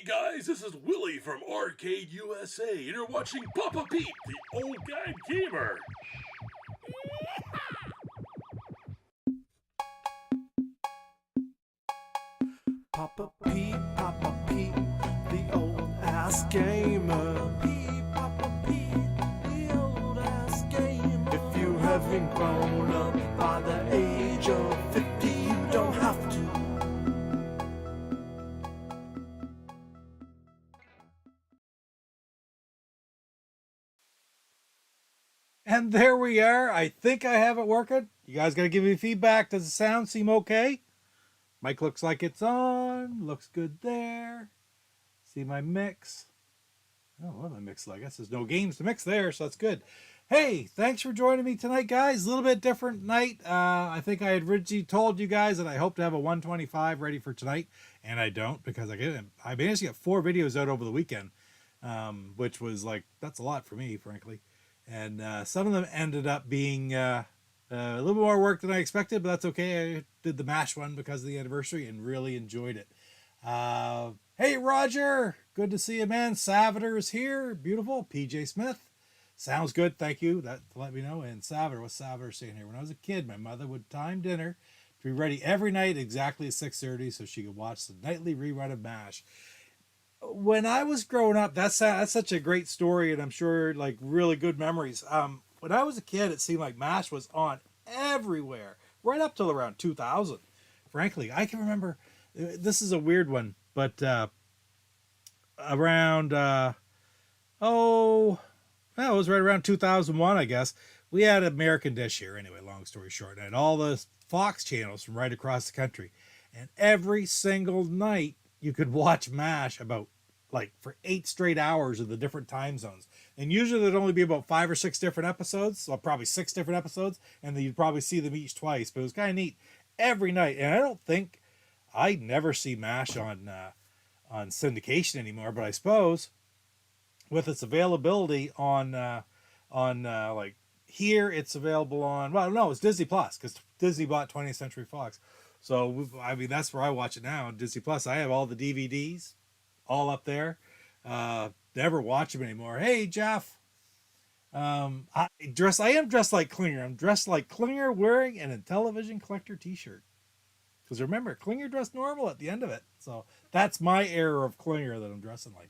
guys, this is Willie from Arcade USA, and you're watching Papa Pete, the old guy gamer. Papa Pete, the old ass gamer. Papa Pete, the old ass gamer. If you haven't grown up by the age of 50, you don't have to. And there we are. I think I have it working. You guys got to give me feedback. Does the sound seem okay? Mic looks like it's on. Looks good there. See my mix. Oh, what my mix like? I guess there's no games to mix there, so that's good. Hey, thanks for joining me tonight, guys. A little bit different night. I think I had originally told you guys that I hope to have a 125 ready for tonight, and I don't because I managed to get 4 videos out over the weekend, which was like, that's a lot for me, frankly. And some of them ended up being a little more work than I expected, but that's okay. I did the MASH one because of the anniversary and really enjoyed it. Hey, Roger. Good to see you, man. Savater's here. Beautiful. PJ Smith. Sounds good. Thank you. That to let me know. And Savater, what's Savater saying here? When I was a kid, my mother would time dinner to be ready every night exactly at 6:30 so she could watch the nightly rerun of MASH. When I was growing up, that's such a great story, and I'm sure like really good memories. When I was a kid, it seemed like MASH was on everywhere, right up till around 2000. Frankly, I can remember. This is a weird one, but around it was right around 2001, I guess. We had American Dish here. Anyway, long story short, I had all the Fox channels from right across the country, and every single night you could watch MASH about like for 8 straight hours of the different time zones. And usually there'd only be about 5 or 6 different episodes. So probably 6 different episodes. And then you'd probably see them each twice, but it was kind of neat every night. And I never see MASH on syndication anymore, but I suppose with its availability on like here, it's available on, well, no, it's Disney Plus because Disney bought 20th Century Fox. So, I mean, that's where I watch it now on Disney Plus. I have all the DVDs all up there. Never watch them anymore. Hey, Jeff. I am dressed like Klinger. I'm dressed like Klinger wearing an Intellivision collector t-shirt. Because remember, Klinger dressed normal at the end of it. So that's my era of Klinger that I'm dressing like.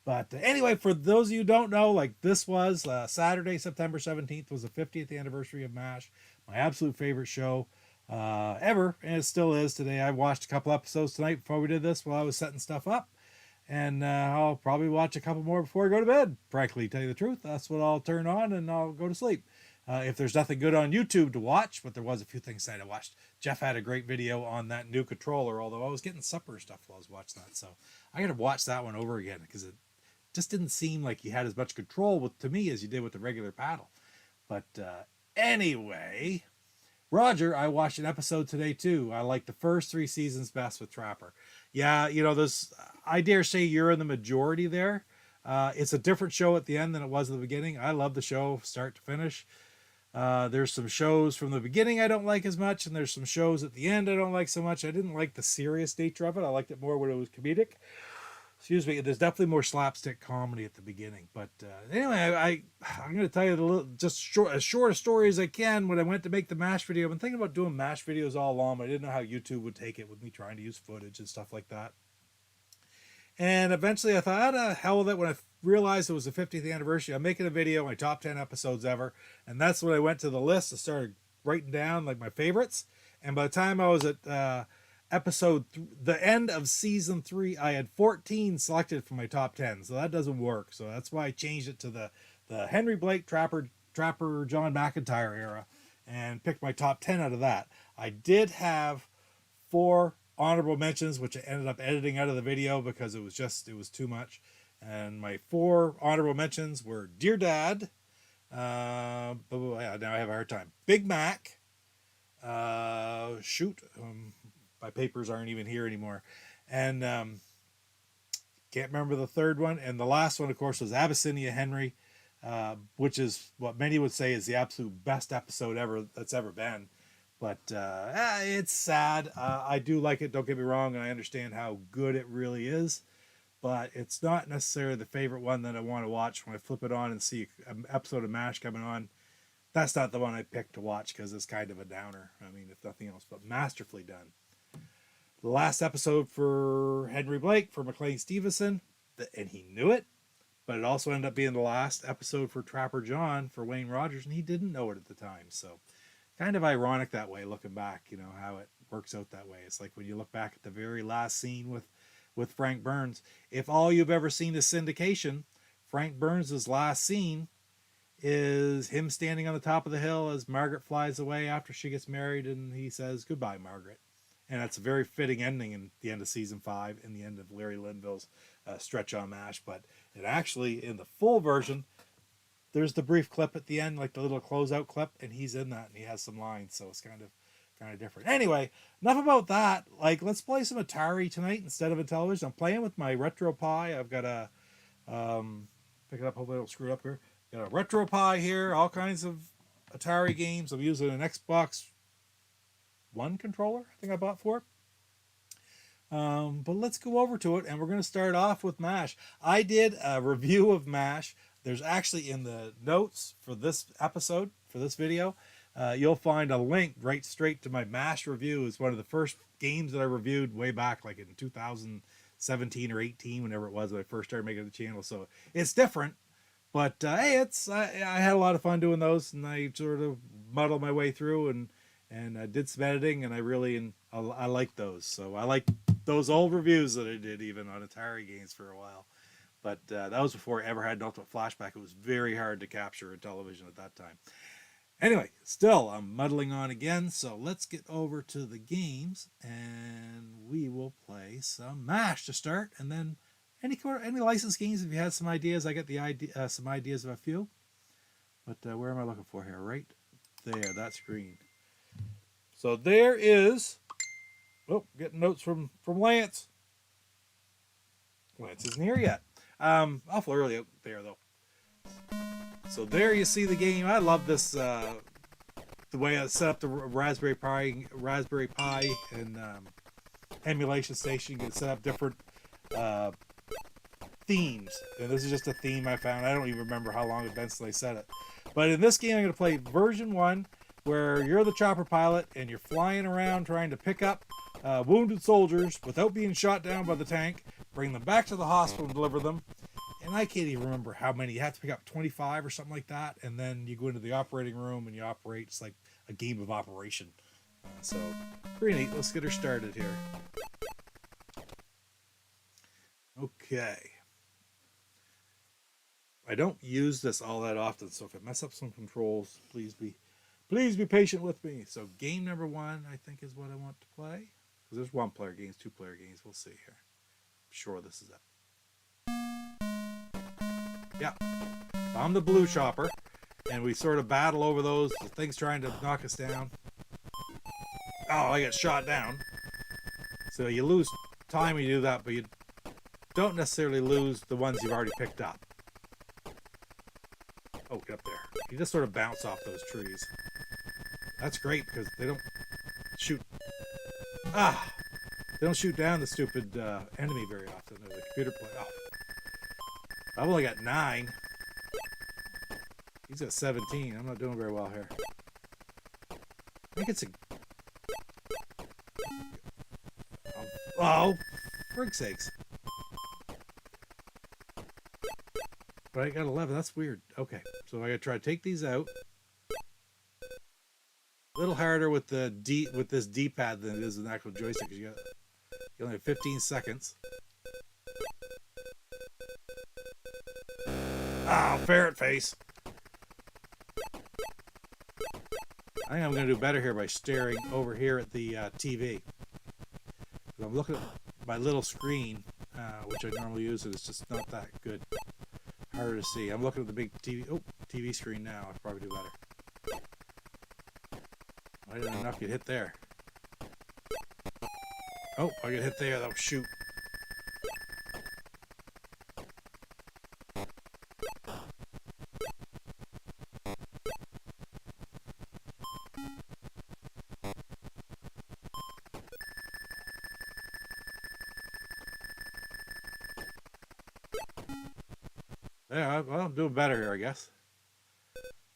But anyway, for those of you who don't know, like this was Saturday, September 17th was the 50th anniversary of MASH. My absolute favorite show ever, and it still is today. I watched a couple episodes tonight before we did this while I was setting stuff up, and I'll probably watch a couple more before I go to bed. Frankly, tell you the truth, that's what I'll turn on and I'll go to sleep. If there's nothing good on YouTube to watch, but there was a few things that I watched. Jeff had a great video on that new controller, although I was getting supper stuff while I was watching that, so I got to watch that one over again because it just didn't seem like you had as much control to me as you did with the regular paddle. But anyway, Roger, I watched an episode today too. I like the first 3 seasons best with Trapper. Yeah, you know, I dare say you're in the majority there. It's a different show at the end than it was at the beginning. I love the show start to finish. There's some shows from the beginning I don't like as much, and there's some shows at the end I don't like so much. I didn't like the serious nature of it. I liked it more when it was comedic. Excuse me, there's definitely more slapstick comedy at the beginning. But anyway, I'm going to tell you as short a story as I can. When I went to make the MASH video, I've been thinking about doing MASH videos all along, but I didn't know how YouTube would take it with me trying to use footage and stuff like that. And eventually I thought, hell with it. When I realized it was the 50th anniversary, I'm making a video, my top 10 episodes ever. And that's when I went to the list and started writing down like my favorites. And by the time I was at the end of season 3, I had 14 selected from my top 10. So that doesn't work. So that's why I changed it to the Henry Blake Trapper John McIntyre era and picked my top 10 out of that. I did have 4 honorable mentions, which I ended up editing out of the video because it was too much. And my 4 honorable mentions were Dear Dad. Now I have a hard time. Big Mac. My papers aren't even here anymore. And can't remember the third one. And the last one, of course, was Abyssinia Henry, which is what many would say is the absolute best episode ever that's ever been. But it's sad. I do like it, don't get me wrong, and I understand how good it really is. but it's not necessarily the favorite one that I want to watch when I flip it on and see an episode of MASH coming on. That's not the one I picked to watch because it's kind of a downer. I mean, if nothing else, but masterfully done. The last episode for Henry Blake, for McLean Stevenson, and he knew it, but it also ended up being the last episode for Trapper John for Wayne Rogers, and he didn't know it at the time. So kind of ironic that way, looking back, you know, how it works out that way. It's like when you look back at the very last scene with Frank Burns. If all you've ever seen is syndication, Frank Burns' last scene is him standing on the top of the hill as Margaret flies away after she gets married, and he says, "Goodbye, Margaret." And that's a very fitting ending in the end of season 5 and the end of Larry Linville's stretch on MASH. But it actually, in the full version, there's the brief clip at the end, like the little closeout clip, and he's in that and he has some lines, so it's kind of different. Anyway, enough about that. Like, let's play some Atari tonight instead of Intellivision. I'm playing with my RetroPie. I've got a pick it up, hopefully I don't screw it up here. Got a RetroPie here, all kinds of Atari games. I'm using an Xbox One controller, I think I bought for it. But let's go over to it, and we're going to start off with MASH. I did a review of MASH. There's actually in the notes for this episode, for this video, you'll find a link right straight to my MASH review. It's one of the first games that I reviewed way back, like in 2017 or 18, whenever it was when I first started making the channel. So it's different, but hey, I had a lot of fun doing those, and I sort of muddled my way through and I did some editing, and I like those. So I like those old reviews that I did even on Atari games for a while. But that was before I ever had an Ultimate Flashback. It was very hard to capture Intellivision at that time. Anyway, still, I'm muddling on again, so let's get over to the games, and we will play some MASH to start, and then any licensed games, if you had some ideas. I got some ideas of a few. But where am I looking for here? Right there, that's green. So there is, getting notes from Lance. Lance isn't here yet. Awful early out there, though. So there you see the game. I love this, the way I set up the Raspberry Pi and emulation station. You can set up different themes. And this is just a theme I found. I don't even remember how long it's been since I set it. But in this game, I'm going to play version 1, where you're the chopper pilot and you're flying around trying to pick up wounded soldiers without being shot down by the tank, bring them back to the hospital and deliver them. And I can't even remember how many. You have to pick up 25 or something like that, and then you go into the operating room and you operate. It's like a game of operation. So, pretty neat. Let's get her started here. Okay. I don't use this all that often, so if I mess up some controls, please be patient with me. So game number 1, I think, is what I want to play. Because there's 1-player games, 2-player games. We'll see here. I'm sure this is it. Yeah. I'm the blue chopper, and we sort of battle over those things trying to knock us down. Oh, I get shot down. So you lose time when you do that, but you don't necessarily lose the ones you've already picked up. Oh, get up there. You just sort of bounce off those trees. That's great because they don't shoot. They don't shoot down the stupid enemy very often. Or the computer play. Oh. I've only got 9. He's got 17. I'm not doing very well here. I think it's a. Oh, frig sakes. But I got 11. That's weird. Okay, so I gotta try to take these out. A little harder with this D-pad than it is with an actual joystick. You only have 15 seconds. Ferret face. I think I'm going to do better here by staring over here at the TV. I'm looking at my little screen, which I normally use, and it's just not that good. Harder to see. I'm looking at the big TV screen now. I'll probably do better. I didn't enough get hit there. Oh, I get hit there. That'll shoot. Yeah, well, I'm doing better here, I guess.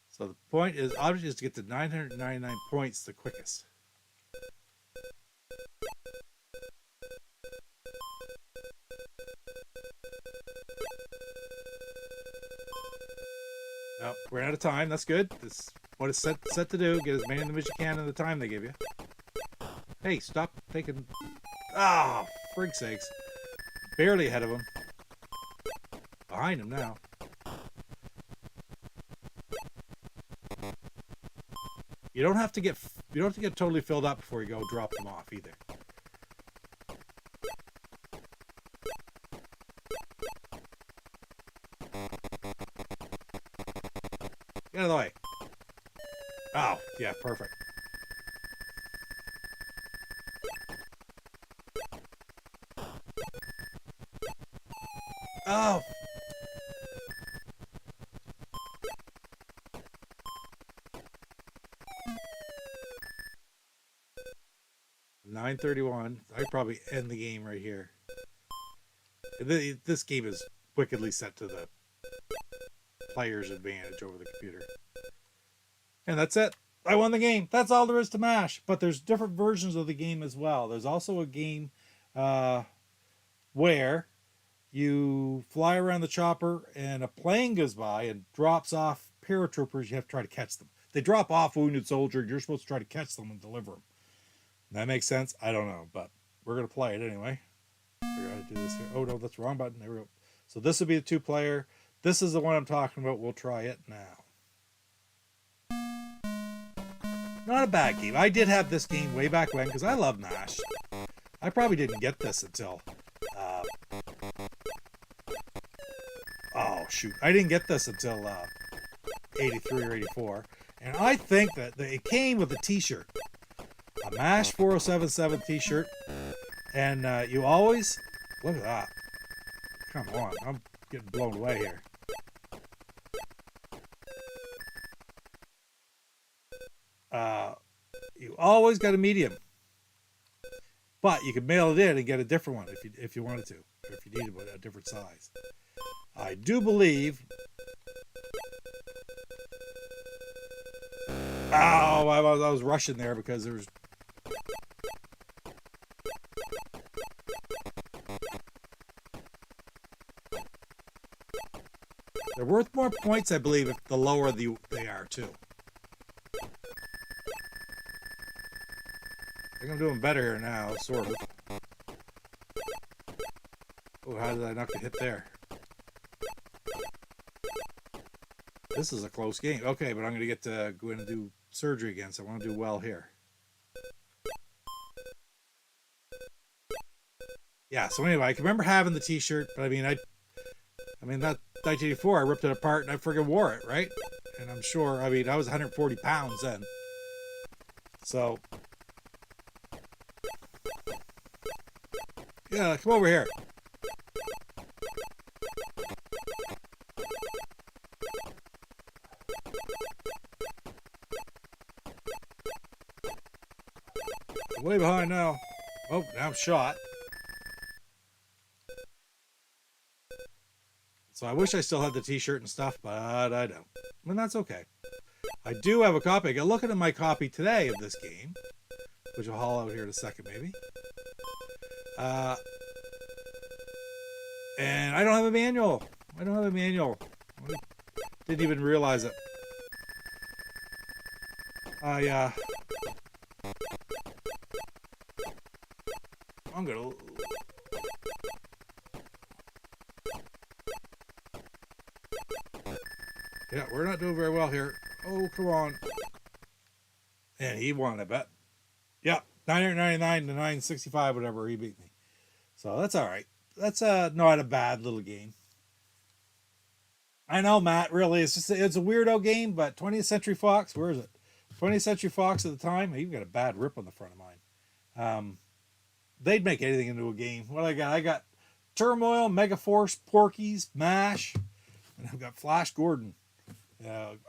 So the point is, obviously, is to get to 999 points the quickest. Oh, we're out of time. That's good. That's what it's set to do. Get as many of them as you can in the time they give you. Hey, stop taking... Ah, frig sakes. Barely ahead of him. Behind him now. You don't have to get totally filled up before you go drop them off either. Get out of the way. Oh, yeah, perfect. Oh. $9.31. I'd probably end the game right here. This game is wickedly set to the player's advantage over the computer. And that's it. I won the game. That's all there is to MASH. But there's different versions of the game as well. There's also a game where you fly around the chopper and a plane goes by and drops off paratroopers. You have to try to catch them. They drop off wounded soldier. You're supposed to try to catch them and deliver them. That makes sense? I don't know, but we're going to play it anyway. Figure out how to do this here. Oh, no, that's the wrong button. There we go. So this will be the 2-player. This is the one I'm talking about. We'll try it now. Not a bad game. I did have this game way back when because I love MASH. I probably didn't get this until... oh, shoot. I didn't get this until 83 or 84. And I think that it came with a t-shirt. A MASH 4077 t-shirt. And you always... Look at that. Come on. I'm getting blown away here. You always got a medium. But you could mail it in and get a different one if you wanted to. Or if you needed a different size. I do believe... Oh, I was rushing there because there was... They're worth more points, I believe, if the lower they are, too. I think I'm doing better here now, sort of. Oh, how did I not get hit there? This is a close game. Okay, but I'm going to get to go in and do surgery again, so I want to do well here. Yeah, so anyway, I can remember having the t-shirt, but I mean, that 1984, I ripped it apart and I friggin' wore it, right? And I'm sure, I mean, I was 140 pounds then. So... yeah, come over here. I'm way behind now. Oh, now I'm shot. So I wish I still had the t-shirt and stuff, but I don't. And that's okay. I do have a copy. I got looking at my copy today of this game, which I'll haul out here in a second, maybe. And I don't have a manual. I didn't even realize it. I'm gonna... yeah, we're not doing very well here. Oh, come on. And he won, I bet. Yep, 999 to 965, whatever, he beat me. So that's all right. That's not a bad little game. I know, Matt, really, it's a weirdo game, but 20th Century Fox, where is it? 20th Century Fox at the time, he even got a bad rip on the front of mine. They'd make anything into a game. What I got Turmoil, Megaforce, Porky's, MASH, and I've got Flash Gordon.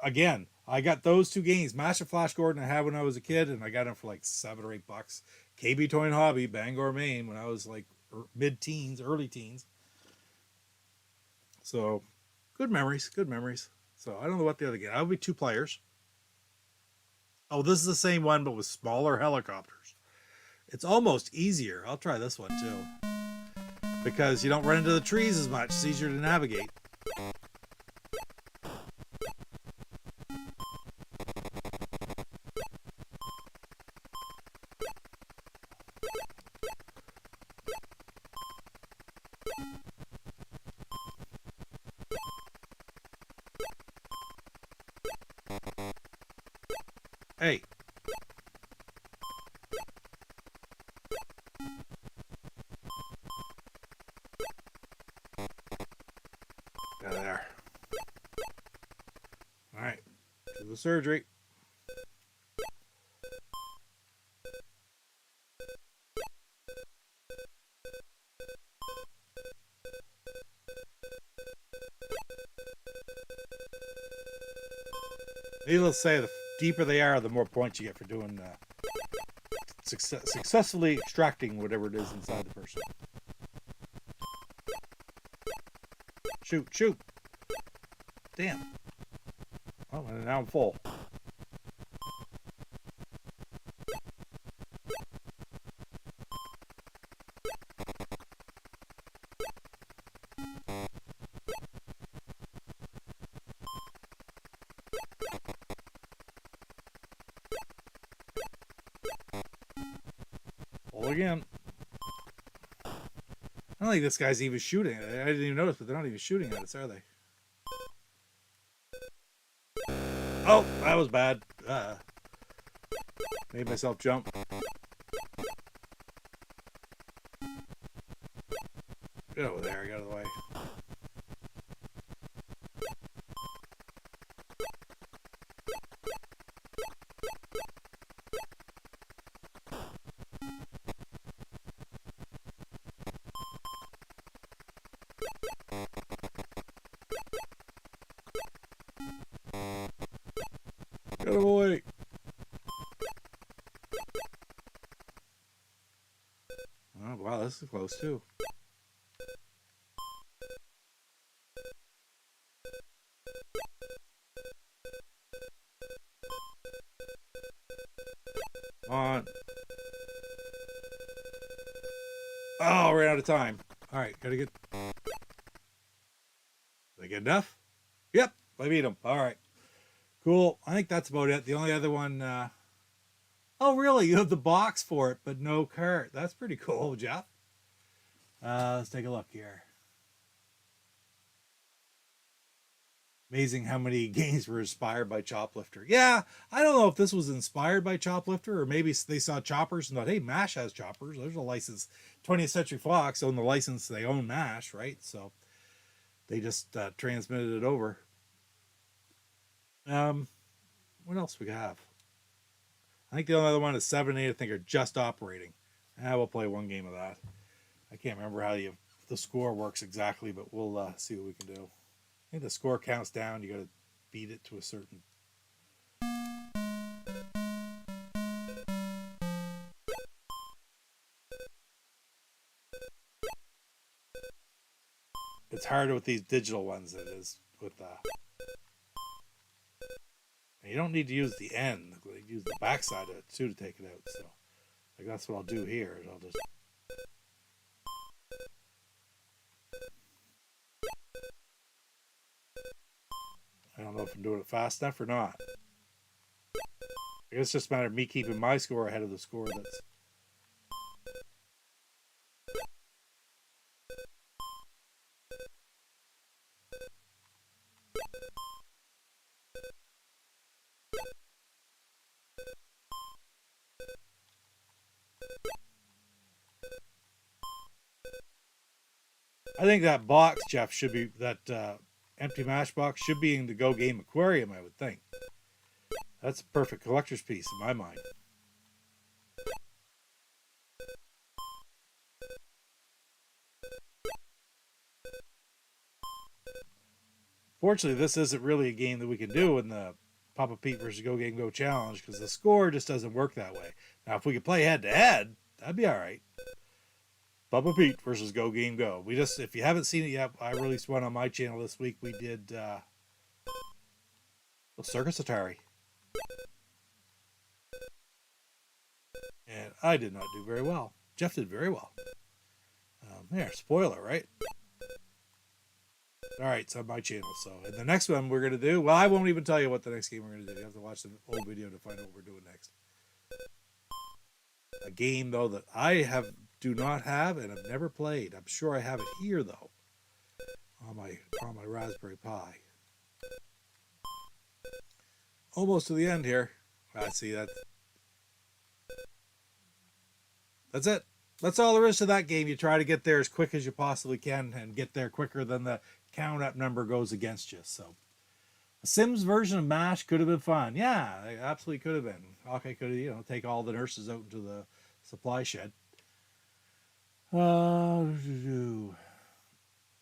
Again, I got those two games, MASH and Flash Gordon, I had when I was a kid, and I got them for like $7 or $8. KB Toy and Hobby, Bangor, Maine, when I was like mid-teens, early teens. So, Good memories. Good memories. So I don't know what the other game. That would be 2 players. Oh, this is the same one, but with smaller helicopters. It's almost easier. I'll try this one too. Because you don't run into the trees as much. It's easier to navigate. Hey. There. All right. To the surgery. Needless to say, the deeper they are, the more points you get for doing successfully extracting whatever it is inside the person. Shoot, shoot. Damn. Oh, and now I'm full. Full again. I don't think this guy's even shooting. I didn't even notice, but they're not even shooting at us, are they? Oh, that was bad. Made myself jump. Get over there, get out of the way. Get away. Oh, wow, this is close too. On. Oh, we're out of time. All right, gotta get. Did I get enough? Yep, I beat him. All right, cool. I think that's about it. The only other one. Oh, really? You have the box for it, but no cart. That's pretty cool, Jeff. Let's take a look here. Amazing how many games were inspired by Choplifter. Yeah, I don't know if this was inspired by Choplifter or maybe they saw choppers and thought, hey, MASH has choppers. There's a license. 20th Century Fox owned the license. They own MASH, right? So they just transmitted it over. What else we have? I think the only other one is 7 and 8, I think, are just operating. We'll play one game of that. I can't remember how the score works exactly, but we'll see what we can do. I think the score counts down. You got to beat it to a certain. It's harder with these digital ones than it is with you don't need to use the end. Use the backside of it too to take it out. So, like that's what I'll do here. Is I'll just. I don't know if I'm doing it fast enough or not. I guess it's just a matter of me keeping my score ahead of the score that's. I think that box, Jeff, should be that empty mash box should be in the Go Game Aquarium, I would think. That's a perfect collector's piece in my mind. Fortunately, this isn't really a game that we can do in the Papa Pete versus Go Game Go Challenge because the score just doesn't work that way. Now, if we could play head to head, that'd be all right. Papa Pete versus Go Game Go. If you haven't seen it yet, I released one on my channel this week. We did Circus Atari. And I did not do very well. Jeff did very well. There, spoiler, right? All right, it's on my channel. So, and the next one we're going to do, well, I won't even tell you what the next game we're going to do. You have to watch the old video to find out what we're doing next. A game, though, that I do not have and have never played. I'm sure I have it here, though, on my Raspberry Pi. Almost to the end here. I see that. That's it. That's all there is to that game. You try to get there as quick as you possibly can and get there quicker than the count-up number goes against you. So, a Sims version of MASH could have been fun. Yeah, it absolutely could have been. Okay, could have, take all the nurses out into the supply shed. Hey,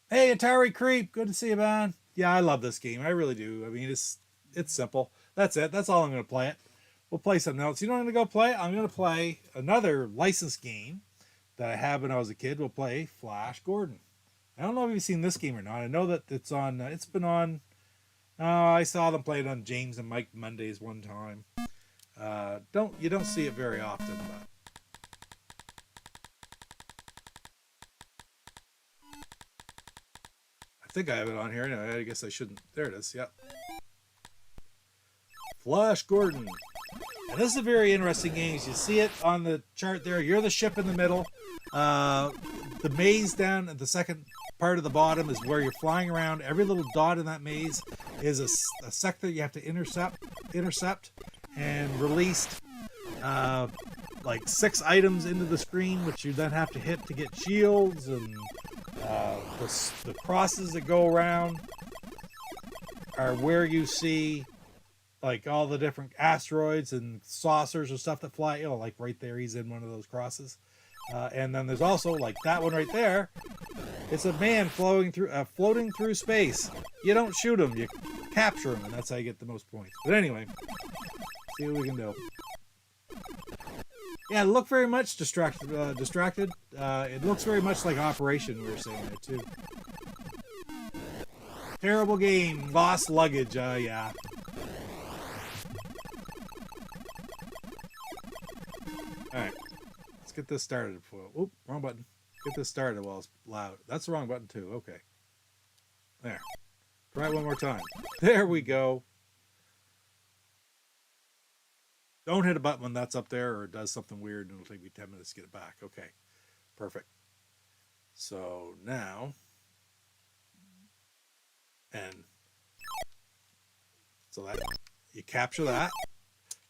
Atari Creep. Good to see you, man. Yeah, I love this game. I really do. I mean, it's simple. That's it. That's all I'm going to play it. We'll play something else. You know what I'm going to go play? I'm going to play another licensed game that I had when I was a kid. We'll play Flash Gordon. I don't know if you've seen this game or not. I know that it's on. It's been on. I saw them play it on James and Mike Mondays one time. You don't see it very often, but I think I have it on here. Anyway, I guess I shouldn't. There it is. Yep. Flash Gordon. And this is a very interesting game. You see it on the chart there. You're the ship in the middle. The maze down at the second part of the bottom is where you're flying around. Every little dot in that maze is a sector you have to intercept and release like 6 items into the screen, which you then have to hit to get shields, and the crosses that go around are where you see like all the different asteroids and saucers and stuff that fly. Like right there, he's in one of those crosses. And then there's also like that one right there. It's a man floating through space. You don't shoot him, you capture him, and that's how you get the most points. But anyway, see what we can do. Yeah, it looked very much distracted. It looks very much like Operation, we were saying there too. Terrible game. Lost luggage. Yeah. Alright. Let's get this started. Oop, wrong button. Get this started while it's loud. That's the wrong button too. Okay. There. Try it one more time. There we go. Don't hit a button when that's up there or it does something weird and it'll take me 10 minutes to get it back. Okay. Perfect. So now, and so that you capture that.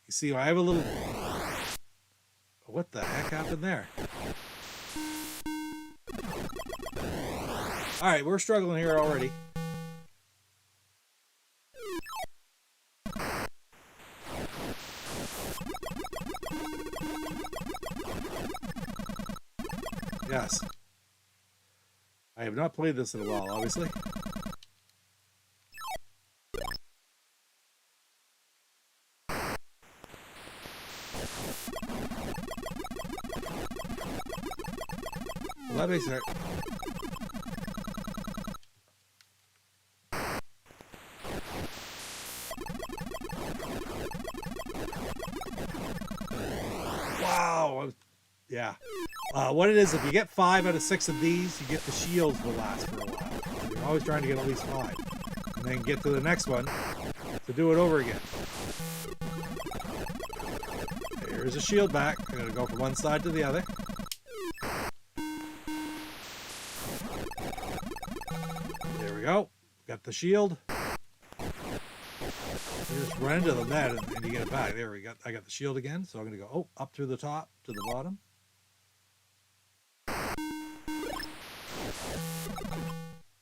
You see, I have a little. What the heck happened there? All right, we're struggling here already. Yes. I have not played this in a while, obviously. Well, that makes it. Wow. Yeah. What it is, if you get 5 out of 6 of these, you get the shields will last for a while. You're always trying to get at least 5. And then get to the next one to do it over again. Here's a shield back. I'm going to go from one side to the other. There we go. Got the shield. You just run into the net and you get it back. There we go. I got the shield again. So I'm going to go up through the top to the bottom.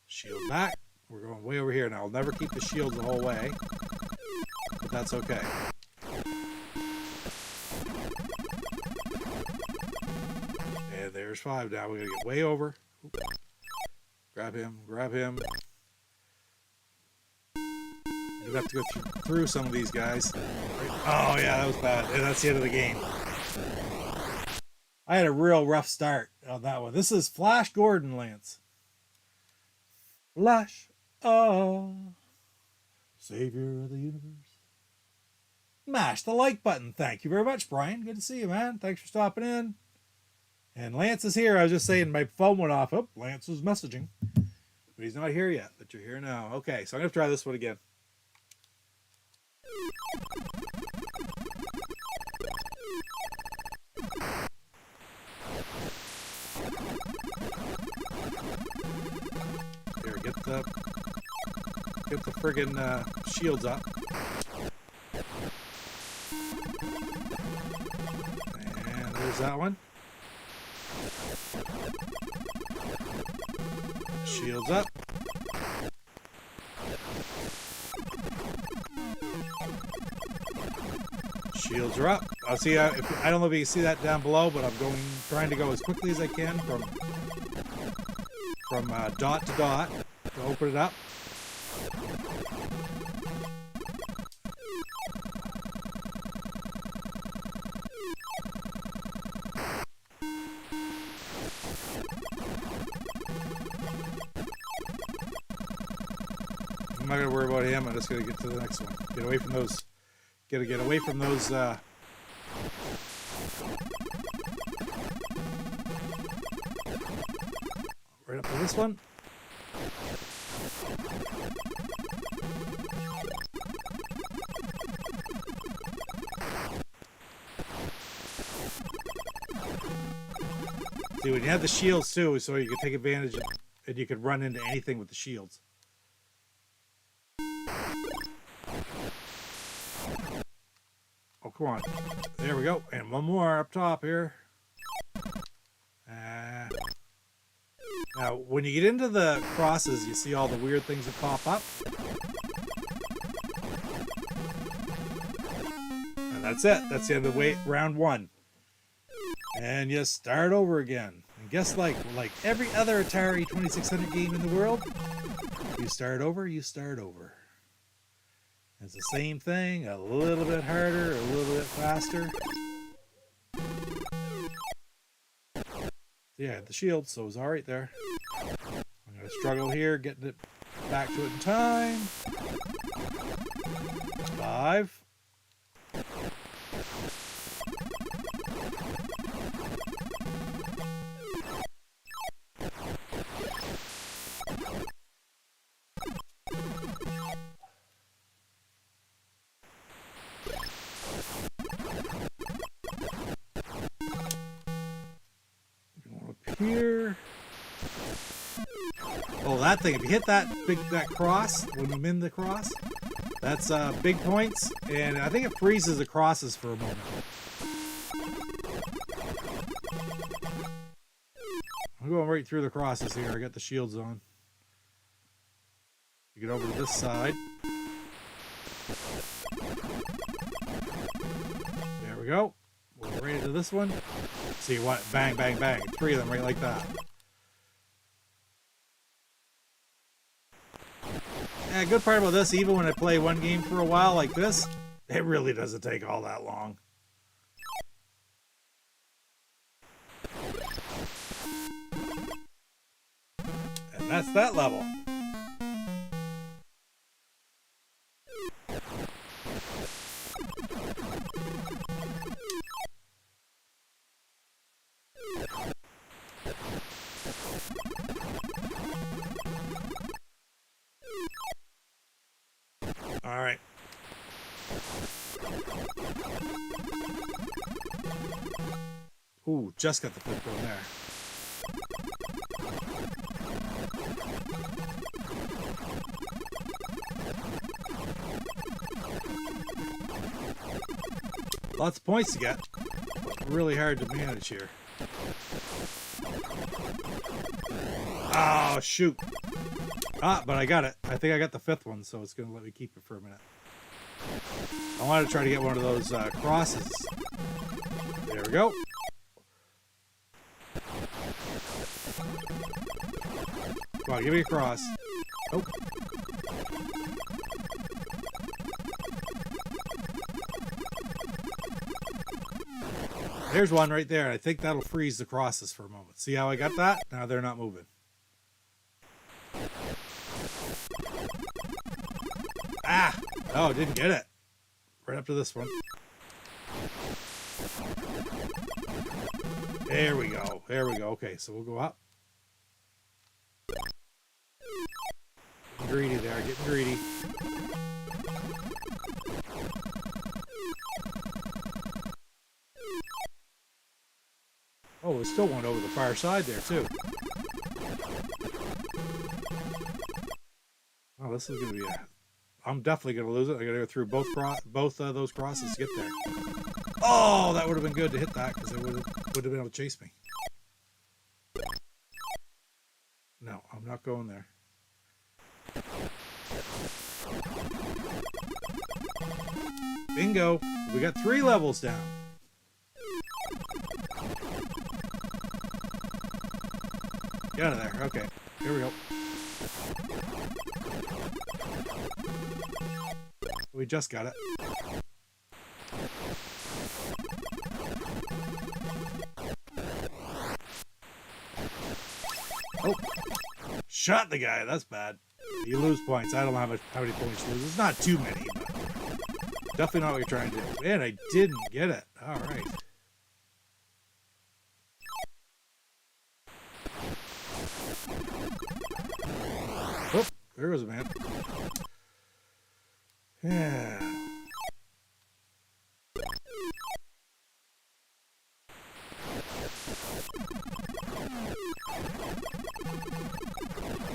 Shield back. We're going way over here now. I'll never keep the shields the whole way, but that's okay. And there's 5 now. We're going to get way over. Oop. Grab him. Grab him. You're going to have to go through some of these guys. Oh, yeah, that was bad. And that's the end of the game. I had a real rough start on that one. This is Flash Gordon, Lance. Flash, savior of the universe. Mash the like button. Thank you very much, Brian. Good to see you, man. Thanks for stopping in. And Lance is here. I was just saying my phone went off. Oh, Lance was messaging. But he's not here yet, but you're here now. Okay, so I'm going to try this one again. Here, get the friggin' shields up. And there's that one. Shields up. Shields are up. I'll see. I don't know if you can see that down below, but I'm trying to go as quickly as I can from dot to dot to open it up. I'm not gonna worry about him. I'm just gonna get to the next one. Get away from those. Gotta get away from those. Right up to this one. See, when you have the shields too, so you can take advantage of, and you can run into anything with the shields. Oh, come on. There we go. And one more up top here. Now, when you get into the crosses, you see all the weird things that pop up. And that's it. That's the end of round one. And you start over again. And guess like every other Atari 2600 game in the world, you start over, you start over. It's the same thing, a little bit harder, a little bit faster. Yeah, the shield, so it was alright there. I'm going to struggle here, getting it back to it in time. 5. Here. Oh, that thing. If you hit that cross, when you min the cross, that's big points. And I think it freezes the crosses for a moment. I'm going right through the crosses here. I got the shields on. You get over to this side. There we go. We're right into this one. See what? Bang, bang, bang. 3 of them right like that. Yeah, good part about this, even when I play one game for a while like this, it really doesn't take all that long. And that's that level. All right. Ooh, just got the flip going there. Lots of points to get. Really hard to manage here. Oh, shoot. Ah, but I got it. I think I got the 5th one, so it's going to let me keep it for a minute. I want to try to get one of those crosses. There we go. Come on, give me a cross. Oh. There's one right there. I think that'll freeze the crosses for a moment. See how I got that? Now they're not moving. Ah! Oh, didn't get it. Right up to this one. There we go. There we go. Okay, so we'll go up. Getting greedy there. Getting greedy. Oh, there's still one over the far side there, too. Oh, this is going to be a... I'm definitely going to lose it. I got to go through both those crosses to get there. Oh, that would have been good to hit that because it would have been able to chase me. No, I'm not going there. Bingo. We got 3 levels down. Get out of there. Okay. Here we go. We just got it. Oh. Shot the guy. That's bad. You lose points. I don't know how many points you lose. It's not too many, but definitely not what you're trying to do. Man, I didn't get it. All right. Oh, there goes a man. Yeah.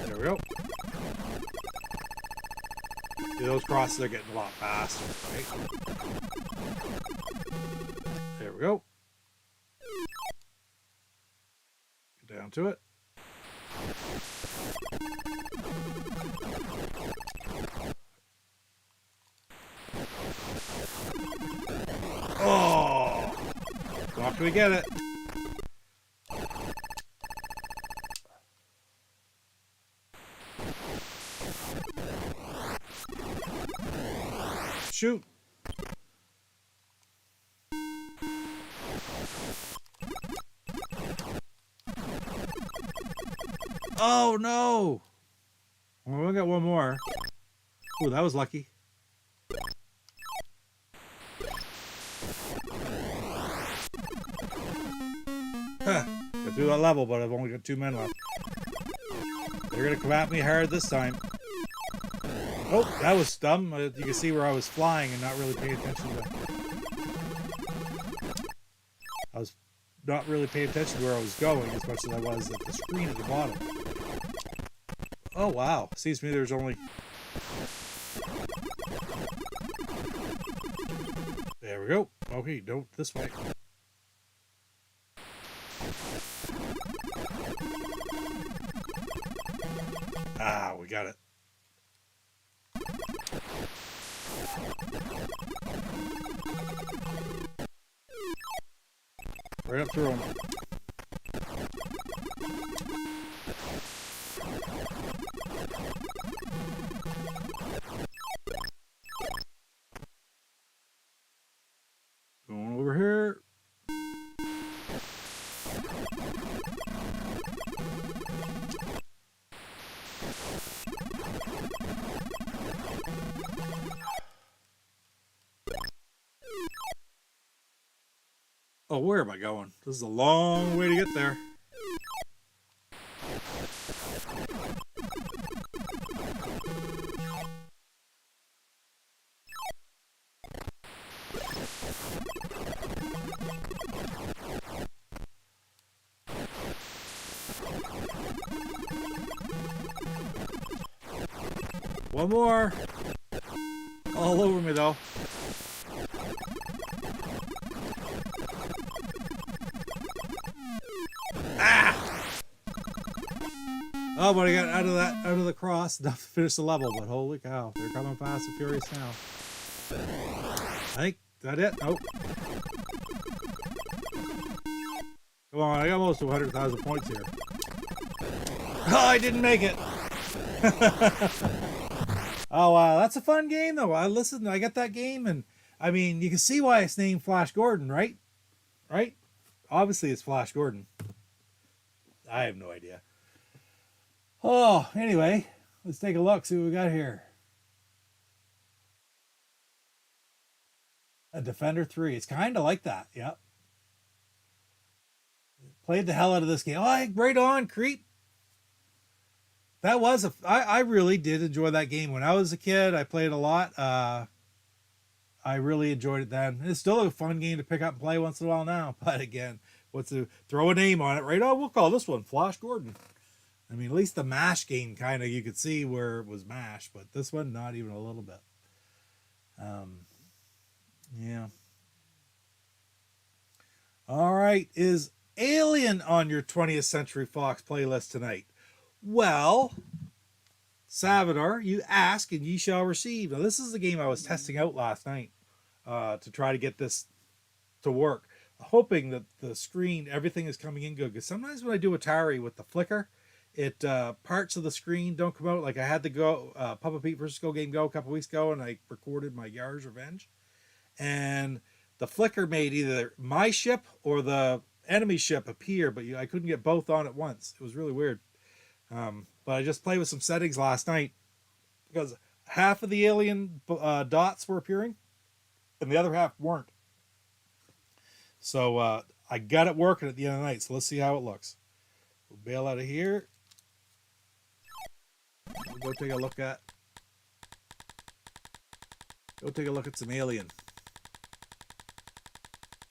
There we go. See, those crosses are getting a lot faster, right? There we go. Get down to it. Oh! How can we get it? Shoot! Oh no! Well, we got one more. Ooh, that was lucky. Huh. Get through that level, but I've only got 2 men left. They're gonna come at me hard this time. Oh, that was dumb. You can see where I was flying and not really paying attention to... I was not really paying attention to where I was going as much as I was at the screen at the bottom. Oh, wow. Seems to me there's only... There we go. Okay, don't this way. Ah, we got it. Right up through them. Going over here. Oh, where am I going? This is a long way to get there. One more. All over me, though. Oh, but I got out of the cross enough to finish the level. But holy cow, they're coming fast and furious now. I think that it. Nope. Come on, I got almost 100,000 points here. Oh, I didn't make it. Oh wow, that's a fun game though. I got that game, and I mean, you can see why it's named Flash Gordon, right? Right? Obviously, it's Flash Gordon. I have no idea. Oh, anyway, let's take a look, see what we got here. A Defender 3. It's kind of like that. Yep. Played the hell out of this game. Oh, right on, creep. That was I really did enjoy that game. When I was a kid, I played a lot. I really enjoyed it then. It's still a fun game to pick up and play once in a while now. But again, throw a name on it, right? Oh, we'll call this one Flash Gordon. I mean, at least the MASH game kind of, you could see where it was MASH, but this one, not even a little bit. Yeah. All right. Is Alien on your 20th Century Fox playlist tonight? Well, Salvador, you ask and ye shall receive. Now, this is the game I was testing out last night to try to get this to work, hoping that the screen, everything is coming in good. Because sometimes when I do Atari with the flicker, parts of the screen don't come out. Like I had to go Papa Pete versus Go Game Go a couple weeks ago, and I recorded my Yar's Revenge, and the flicker made either my ship or the enemy ship appear, but I couldn't get both on at once. It was really weird. But I just played with some settings last night because half of the alien dots were appearing and the other half weren't. So I got it working at the end of the night. So let's see how it looks. We'll bail out of here. We'll go take a look at some Alien.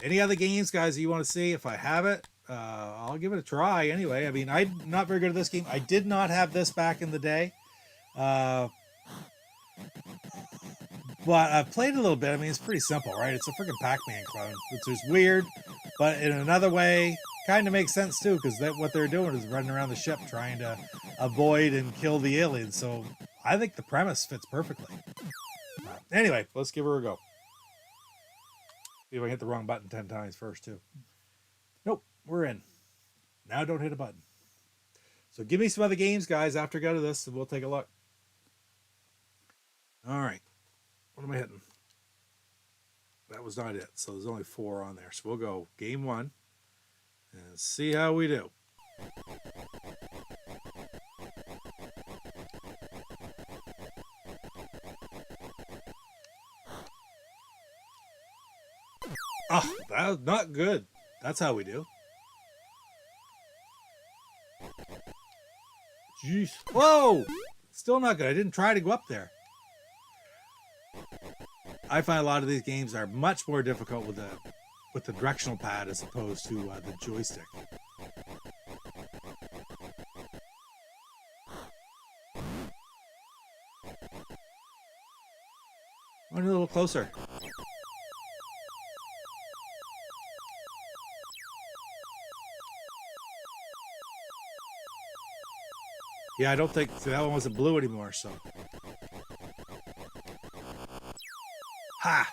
Any other games, guys, you want to see? If I have it, I'll give it a try anyway. I mean, I'm not very good at this game. I did not have this back in the day. But I've played a little bit. I mean, it's pretty simple, right? It's a freaking Pac-Man clone, which is weird. But in another way, kind of makes sense, too, because what they're doing is running around the ship trying to avoid and kill the aliens. So I think the premise fits perfectly. Anyway, let's give her a go. See if I hit the wrong button 10 times first, too. Nope, we're in. Now don't hit a button. So give me some other games, guys, after I go to this, and we'll take a look. All right. What am I hitting? That was not it. So there's only 4 on there. So we'll go game 1 and see how we do. Oh, that was not good. That's how we do. Jeez. Whoa! Still not good. I didn't try to go up there. I find a lot of these games are much more difficult with the directional pad as opposed to the joystick. Run a little closer. Yeah, I don't think that one wasn't blue anymore, so. Ha!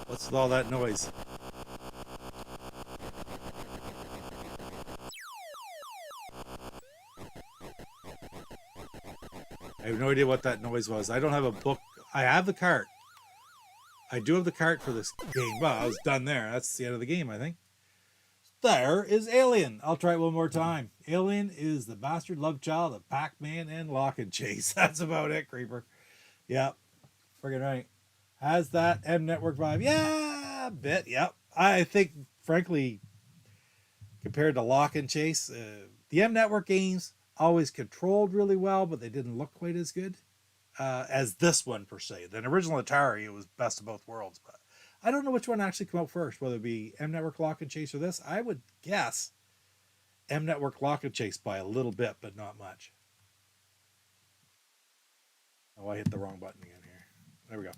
What's with all that noise? I have no idea what that noise was. I don't have a book. I have the cart. I do have the cart for this game. Well, I was done there. That's the end of the game, I think. There is Alien. I'll try it one more time. Alien is the bastard love child of Pac-Man and Lock and Chase. That's about it, Creeper. Yep. Friggin' right. Has that M Network vibe? Yeah, a bit. Yep. I think, frankly, compared to Lock and Chase, the M Network games always controlled really well, but they didn't look quite as good as this one, per se. The original Atari, it was best of both worlds, but I don't know which one actually came out first, whether it be M Network Lock and Chase or this. I would guess M Network Lock and Chase by a little bit, but not much. Oh, I hit the wrong button again here. There we go.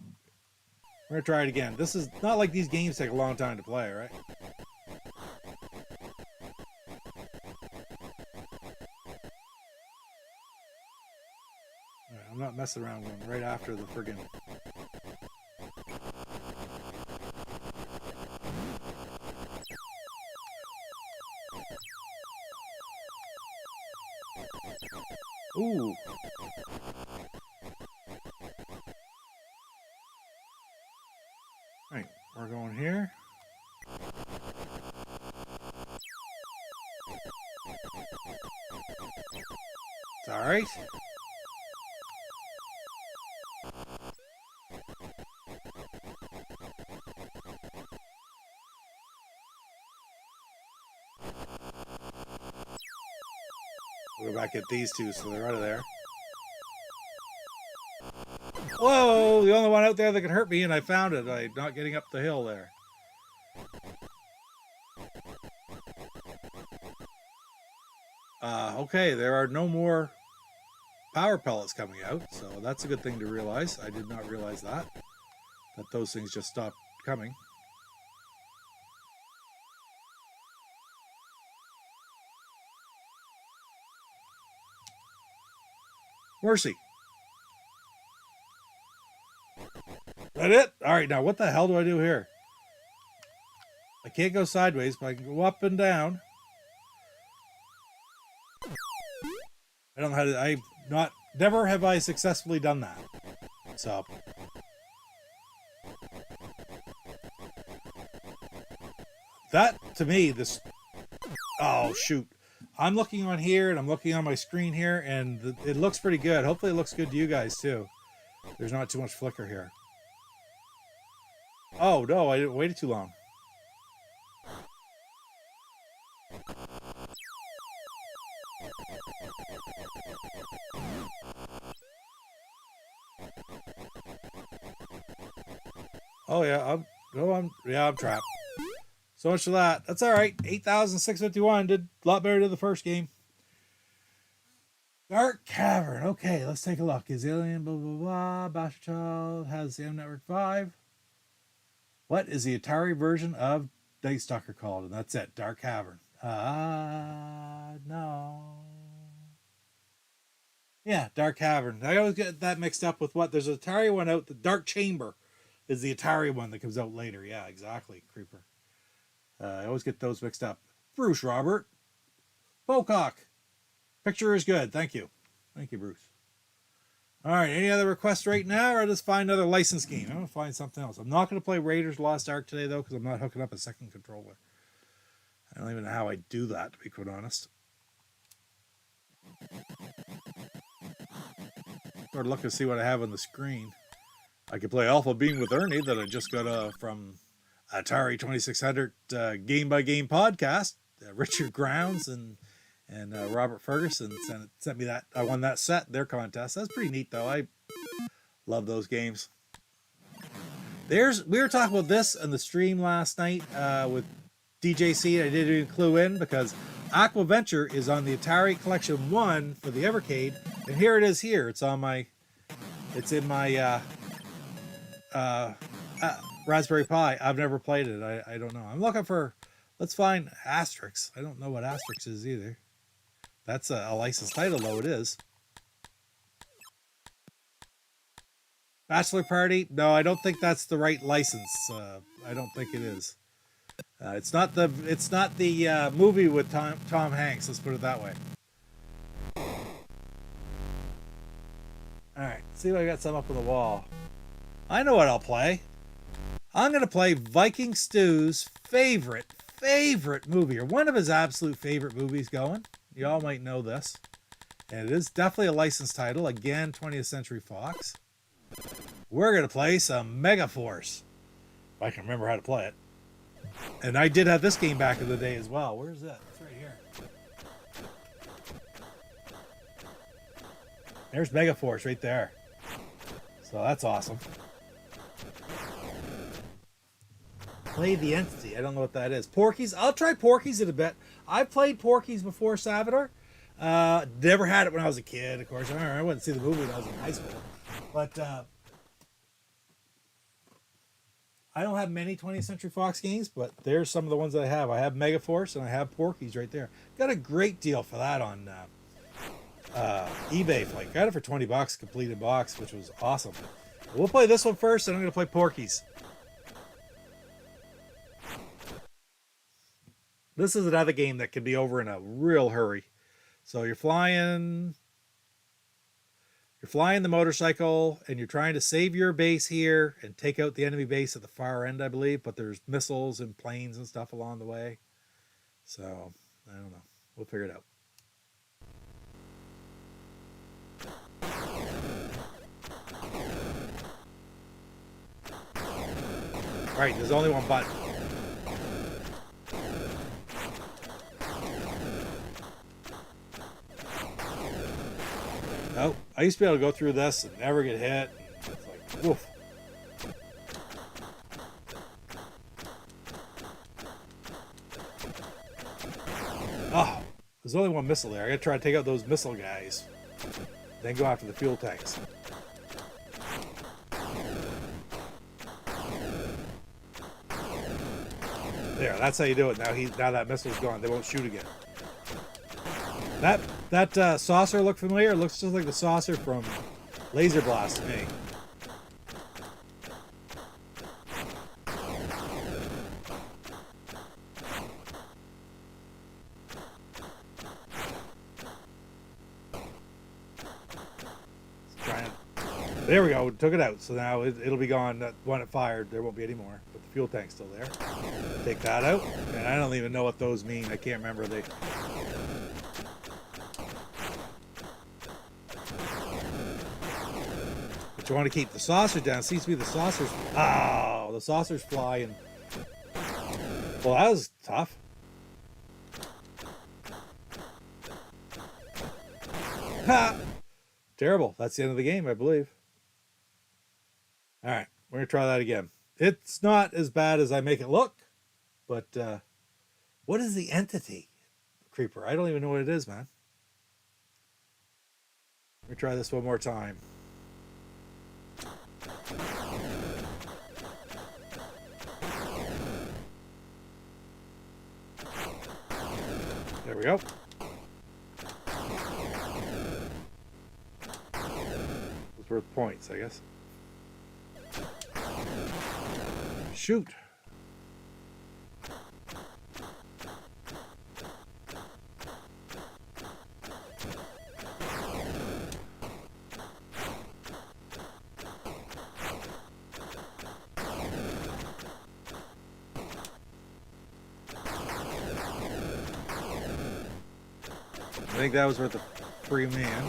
We're going to try it again. This is not like these games take a long time to play, right? I'm not messing around going right after the friggin'. Ooh. we're going here. It's all right. We'll go back at these two, so they're out of there. Whoa! The only one out there that can hurt me, and I found it. I'm not getting up the hill there. Okay, there are no more power pellets coming out, so that's a good thing to realize. I did not realize that those things just stopped coming. Mercy. That it? All right, now what the hell do I do here? I can't go sideways, but I can go up and down. I don't know how to. Never have I successfully done that. So. That, to me, this. Oh, shoot. I'm looking on here and I'm looking on my screen here, and it looks pretty good. Hopefully, it looks good to you guys, too. There's not too much flicker here. Oh, no, I waited too long. Oh, yeah, I'm trapped. So much for that. That's all right. 8,651 did a lot better than the first game. Dark Cavern. Okay, let's take a look. Is Alien blah blah blah. Bastard Child has the M Network 5. What is the Atari version of Night Stalker called? And that's it. Dark Cavern. No. Yeah, Dark Cavern. I always get that mixed up with what? There's an Atari one out. The Dark Chamber is the Atari one that comes out later. Yeah, exactly. Creeper. I always get those mixed up. Bruce Robert. Pocock. Picture is good. Thank you. Thank you, Bruce. All right. Any other requests right now, or I'll just find another license game? I'm going to find something else. I'm not going to play Raiders Lost Ark today, though, because I'm not hooking up a second controller. I don't even know how I do that, to be quite honest. Sort of look and see what I have on the screen. I could play Alpha Beam with Ernie that I just got from Atari 2600 Game by Game podcast. Richard Grounds and Robert Ferguson sent me that. I won that set, their contest. That's pretty neat, though. I love those games. We were talking about this on the stream last night with DJC. I didn't even clue in because Aquaventure is on the Atari Collection 1 for the Evercade, and here it is here. It's in my Raspberry Pi. I've never played it. I don't know. I'm looking for, let's find Asterix. I don't know what Asterix is either. That's a licensed title, though it is. Bachelor Party? No, I don't think that's the right license. I don't think it is. It's not the movie with Tom Hanks. Let's put it that way. All right, see if I got some up on the wall. I know what I'll play. I'm going to play Viking Stu's favorite movie, or one of his absolute favorite movies going. You all might know this. And it is definitely a licensed title. Again, 20th Century Fox. We're going to play some Megaforce. If I can remember how to play it. And I did have this game back in the day as well. Where is it? It's right here. There's Megaforce right there. So that's awesome. Play the Entity. I don't know what that is. Porky's. I'll try Porky's in a bit. I've played Porky's before Salvador. Never had it when I was a kid, of course. I wouldn't see the movie when I was in high school. But I don't have many 20th Century Fox games, but there's some of the ones that I have. I have Megaforce and I have Porky's right there. Got a great deal for that on eBay. Got it for $20, completed box, which was awesome. We'll play this one first, and I'm going to play Porky's. This is another game that can be over in a real hurry. So you're flying You're flying the motorcycle and you're trying to save your base here and take out the enemy base at the far end, I believe, but there's missiles and planes and stuff along the way. So, I don't know. We'll figure it out. All right, there's only one button. Oh, I used to be able to go through this and never get hit. It's like, woof. Oh, there's only one missile there. I gotta try to take out those missile guys. Then go after the fuel tanks. There, that's how you do it. Now that missile's gone. They won't shoot again. That saucer look familiar? It looks just like the saucer from Laser Blast to me. There we go. Took it out. So now it'll be gone. That one it fired, there won't be any more. But the fuel tank's still there. Take that out. And I don't even know what those mean. I can't remember. But you want to keep the saucer down. It seems to be the saucers. Oh, the saucers fly. And well, that was tough. Ha! Terrible. That's the end of the game, I believe. All right, we're going to try that again. It's not as bad as I make it look, but what is the entity, Creeper? I don't even know what it is, man. Let me try this one more time. There we go. It's worth points, I guess. Shoot. I think that was worth a free man.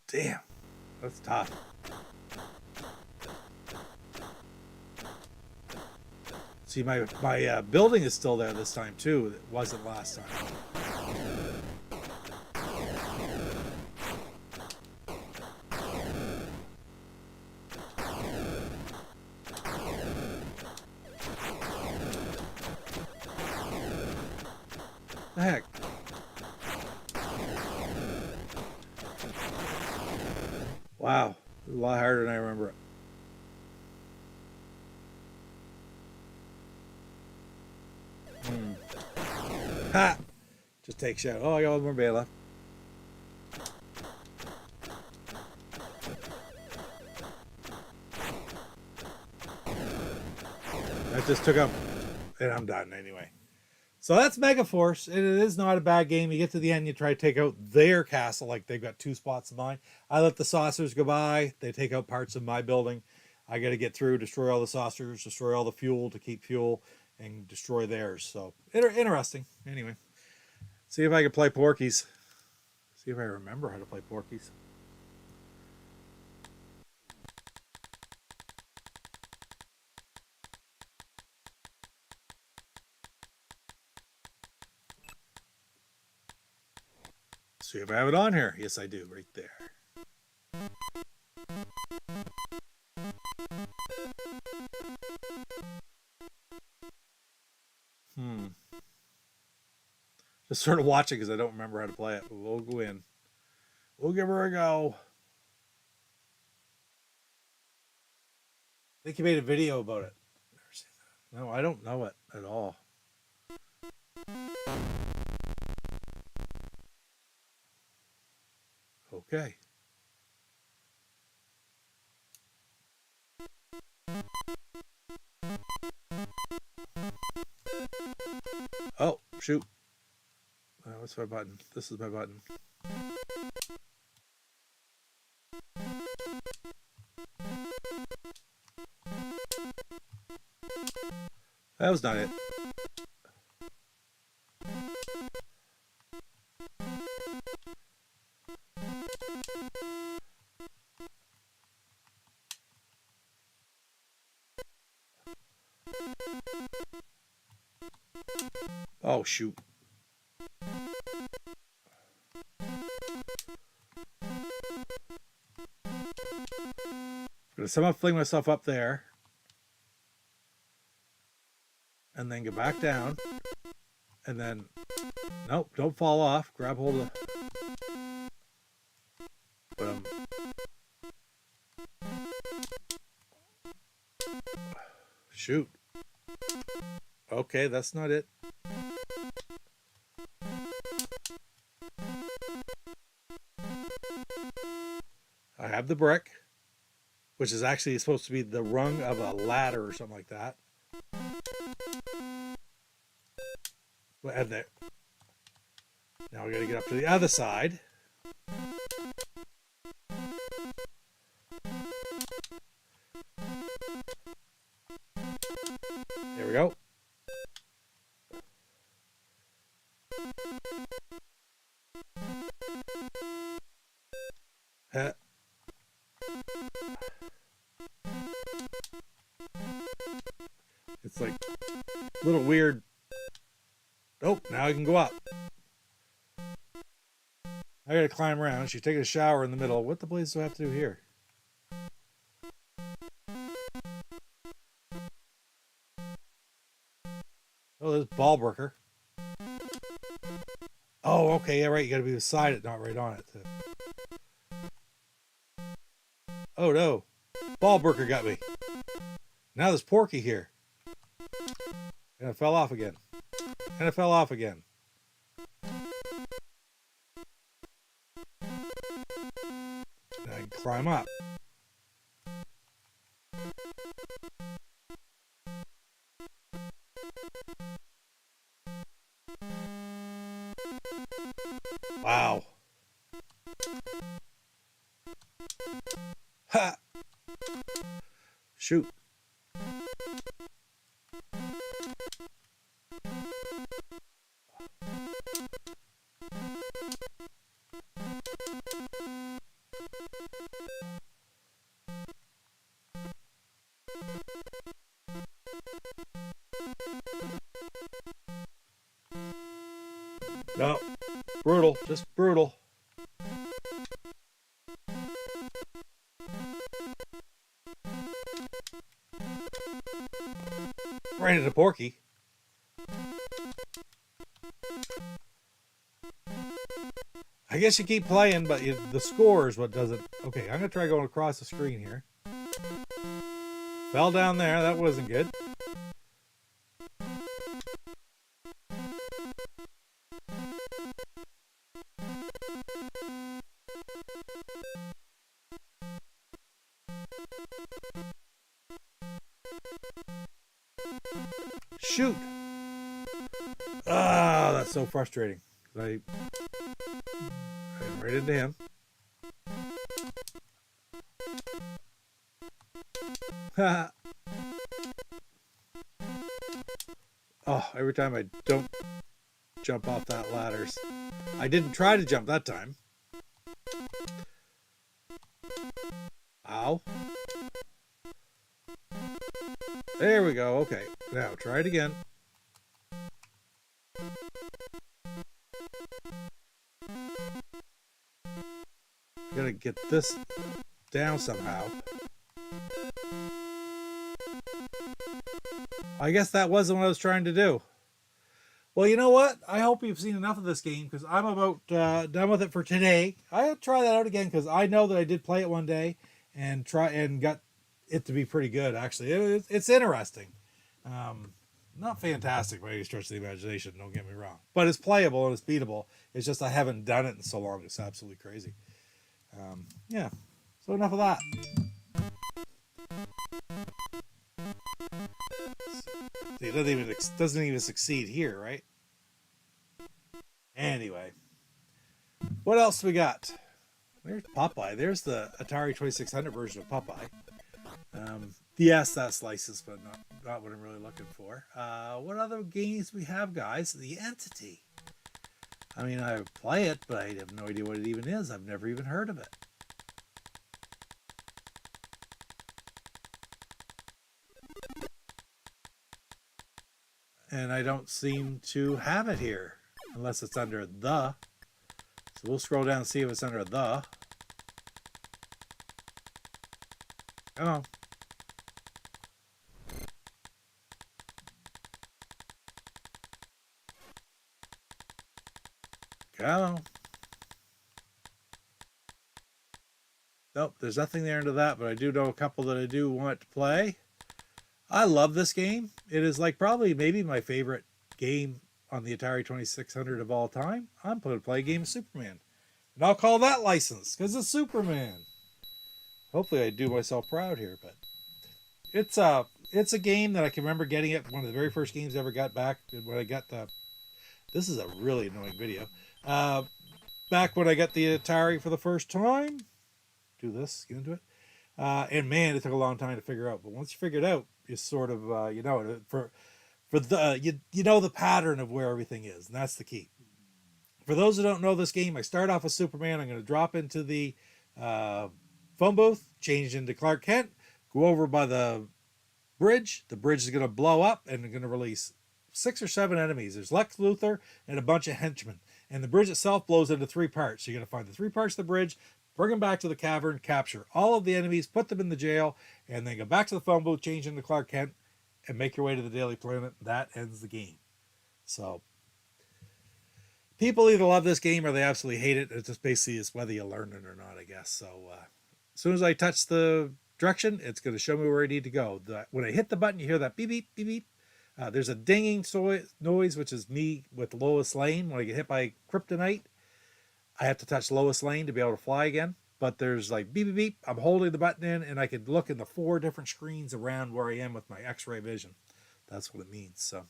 Damn, that's tough. See, my building is still there this time too. It wasn't last time. The heck? Wow, it was a lot harder than I remember it. Ha! Just take shot. Oh, I got one more bay left. That just took up, and I'm done anyway. So that's Megaforce. It is not a bad game. You get to the end, you try to take out their castle, like they've got 2 spots of mine. I let the saucers go by. They take out parts of my building. I got to get through, destroy all the saucers, destroy all the fuel to keep fuel, and destroy theirs. So interesting. Anyway, see if I can play Porky's. See if I remember how to play Porky's. See if I have it on here. Yes, I do. Right there. Just sort of watching because I don't remember how to play it. But we'll go in. We'll give her a go. I think you made a video about it. Never seen that. No, I don't know it at all. Okay. Oh, shoot. What's my button? This is my button. That was not it. Oh, shoot. I'm going to somehow fling myself up there. And then get back down. And then... Nope, don't fall off. Grab hold of... Shoot. Okay, that's not it. I have the brick, which is actually supposed to be the rung of a ladder or something like that. And there. Now we got to get up to the other side. There we go. It's like a little weird. Oh, now I can go up. I gotta climb around. She's taking a shower in the middle. What the blazes do I have to do here? Oh, there's ball breaker. Oh, okay, yeah, right. You gotta be beside it, not right on it. Oh no. Ball breaker got me. Now there's Porky here. And it fell off again. And it fell off again. Now I can climb up. Wow. Ha! Shoot. No. Brutal. Just brutal. Right into Porky. I guess you keep playing, but the score is what does it. Okay, I'm going to try going across the screen here. Fell down there. That wasn't good. Shoot! Ah, that's so frustrating. I ran right into him. Oh, every time I don't jump off that ladder. I didn't try to jump that time. Ow. There we go. Okay. Now try it again. Gotta get this down somehow. I guess that wasn't what I was trying to do. Well, you know what? I hope you've seen enough of this game because I'm about done with it for today. I'll try that out again because I know that I did play it one day and got it to be pretty good. Actually, it's interesting. Not fantastic by any stretch of the imagination. Don't get me wrong, but it's playable and it's beatable. It's just I haven't done it in so long. It's absolutely crazy. Yeah. So enough of that. See, it doesn't even succeed here, right? Anyway, what else we got? There's Popeye. There's the Atari 2600 version of Popeye. Yes, that's licensed, but not what I'm really looking for. What other games we have, guys? The Entity. I mean, I play it, but I have no idea what it even is. I've never even heard of it. And I don't seem to have it here, unless it's under the. So we'll scroll down and see if it's under the. Come on. Come on. Nope, there's nothing there under that, but I do know a couple that I do want to play. I love this game. It is like probably maybe my favorite game on the Atari 2600 of all time. I'm going to play a game of Superman. And I'll call that license because it's Superman. Hopefully I do myself proud here, but it's a game that I can remember getting it. One of the very first games I ever got back when I got the. This is a really annoying video. Back when I got the Atari for the first time. Do this, get into it. And man, it took a long time to figure out. But once you figure it out, you sort of for the you know the pattern of where everything is, and that's the key. For those who don't know this game, I start off with Superman. I'm going to drop into the phone booth, change into Clark Kent, go over by the bridge. The bridge is going to blow up and they're going to release 6 or 7 enemies. There's Lex Luthor and a bunch of henchmen. And the bridge itself blows into 3 parts. So you're going to find the 3 parts of the bridge, bring them back to the cavern, capture all of the enemies, put them in the jail, and then go back to the phone booth, change into Clark Kent, and make your way to the Daily Planet. That ends the game. So people either love this game or they absolutely hate it. It just basically is whether you learn it or not, I guess. So as soon as I touch the direction, it's going to show me where I need to go. When I hit the button, you hear that beep, beep, beep, beep. There's a dinging noise, which is me with Lois Lane. When I get hit by kryptonite, I have to touch Lois Lane to be able to fly again. But there's like beep, beep, beep. I'm holding the button in, and I can look in the 4 different screens around where I am with my X-ray vision. That's what it means. So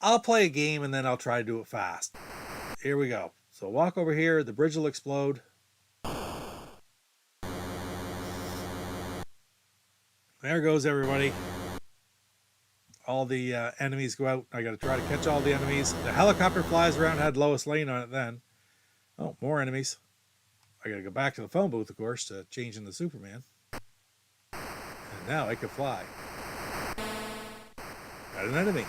I'll play a game, and then I'll try to do it fast. Here we go. So walk over here. The bridge will explode. There goes everybody. All the enemies go out. I got to try to catch all the enemies. The helicopter flies around, had Lois Lane on it then. Oh, more enemies. I got to go back to the phone booth, of course, to change into Superman. And now I can fly. Got an enemy.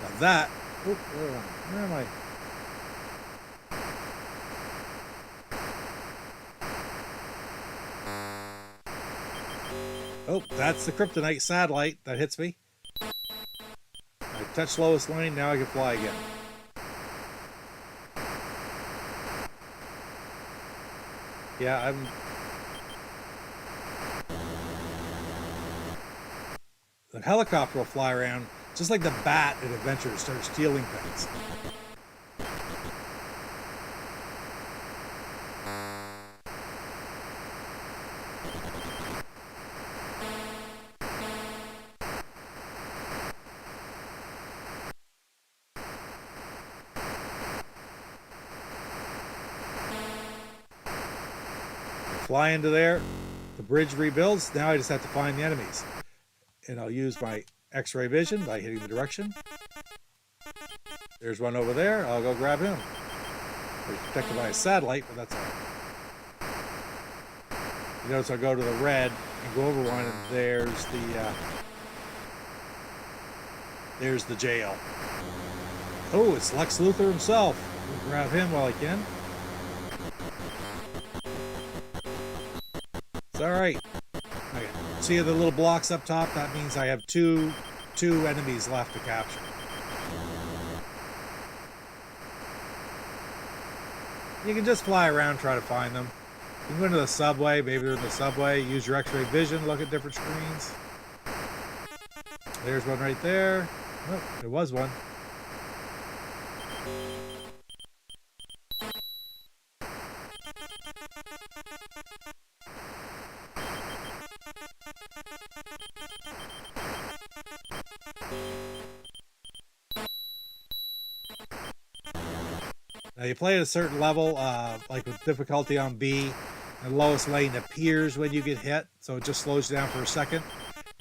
Now that... Oh, where am I? Oh, that's the kryptonite satellite that hits me. I touched Lois Lane, now I can fly again. Yeah, The helicopter will fly around, just like the bat in Adventure, start stealing things. Fly into there, the bridge rebuilds. Now I just have to find the enemies. And I'll use my X-ray vision by hitting the direction. There's one over there. I'll go grab him. He's protected by a satellite, but that's all right. You notice I'll go to the red and go over one, and there's the jail. Oh, it's Lex Luthor himself. We'll grab him while I can. All right. Okay. See the little blocks up top? That means I have two enemies left to capture. You can just fly around, try to find them. You can go into the subway. Maybe they're in the subway. Use your X-ray vision. Look at different screens. There's one right there. Oh, there was one. Now you play at a certain level, like with difficulty on B, and the lowest lane appears when you get hit, so it just slows you down for a second.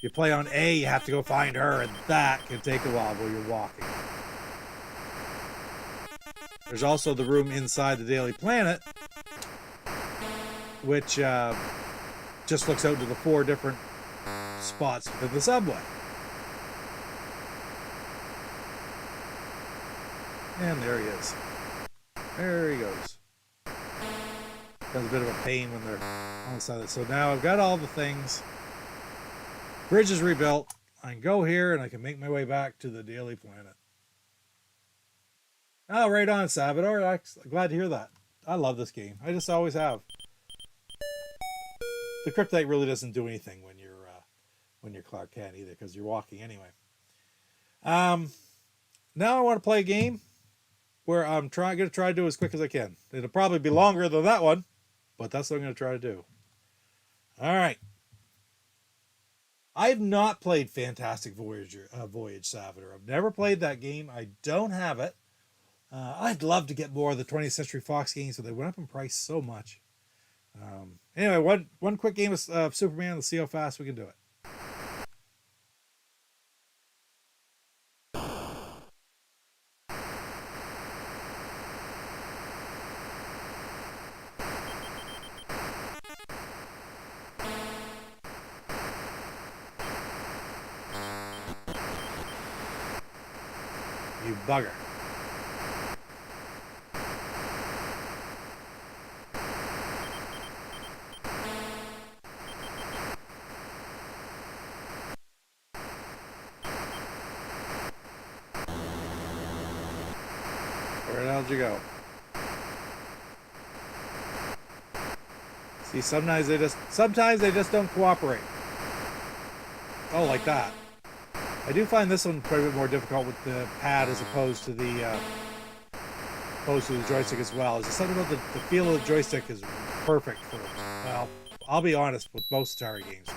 You play on A, you have to go find her, and that can take a while while you're walking. There's also the room inside the Daily Planet, which just looks out to the 4 different spots within the subway. And there he is. There he goes. Becomes a bit of a pain when they're on the side of it. So now I've got all the things. Bridge is rebuilt. I can go here and I can make my way back to the Daily Planet. Oh, right on, Salvador. I'm glad to hear that. I love this game. I just always have. The kryptonite really doesn't do anything when you're Clark Kent either, because you're walking anyway. Now I want to play a game where I'm going to try to do as quick as I can. It'll probably be longer than that one, but that's what I'm going to try to do. All right. I've not played Fantastic Voyage, Salvador. I've never played that game. I don't have it. I'd love to get more of the 20th Century Fox games, but they went up in price so much. Anyway, one quick game of Superman. Let's see how fast we can do it. You bugger. Where the hell did you go? See, sometimes they just don't cooperate. Oh, like that. I do find this one quite a bit more difficult with the pad as opposed to the joystick as well. Is something about the feel of the joystick is perfect for, well, I'll be honest, with most Atari games.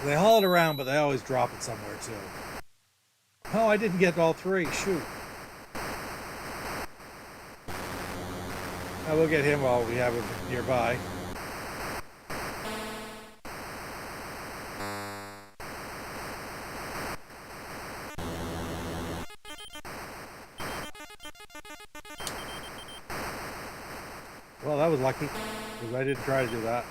They haul it around, but they always drop it somewhere too. Oh, I didn't get all 3. Shoot. I will get him while we have him nearby. Well, that was lucky, because I didn't try to do that.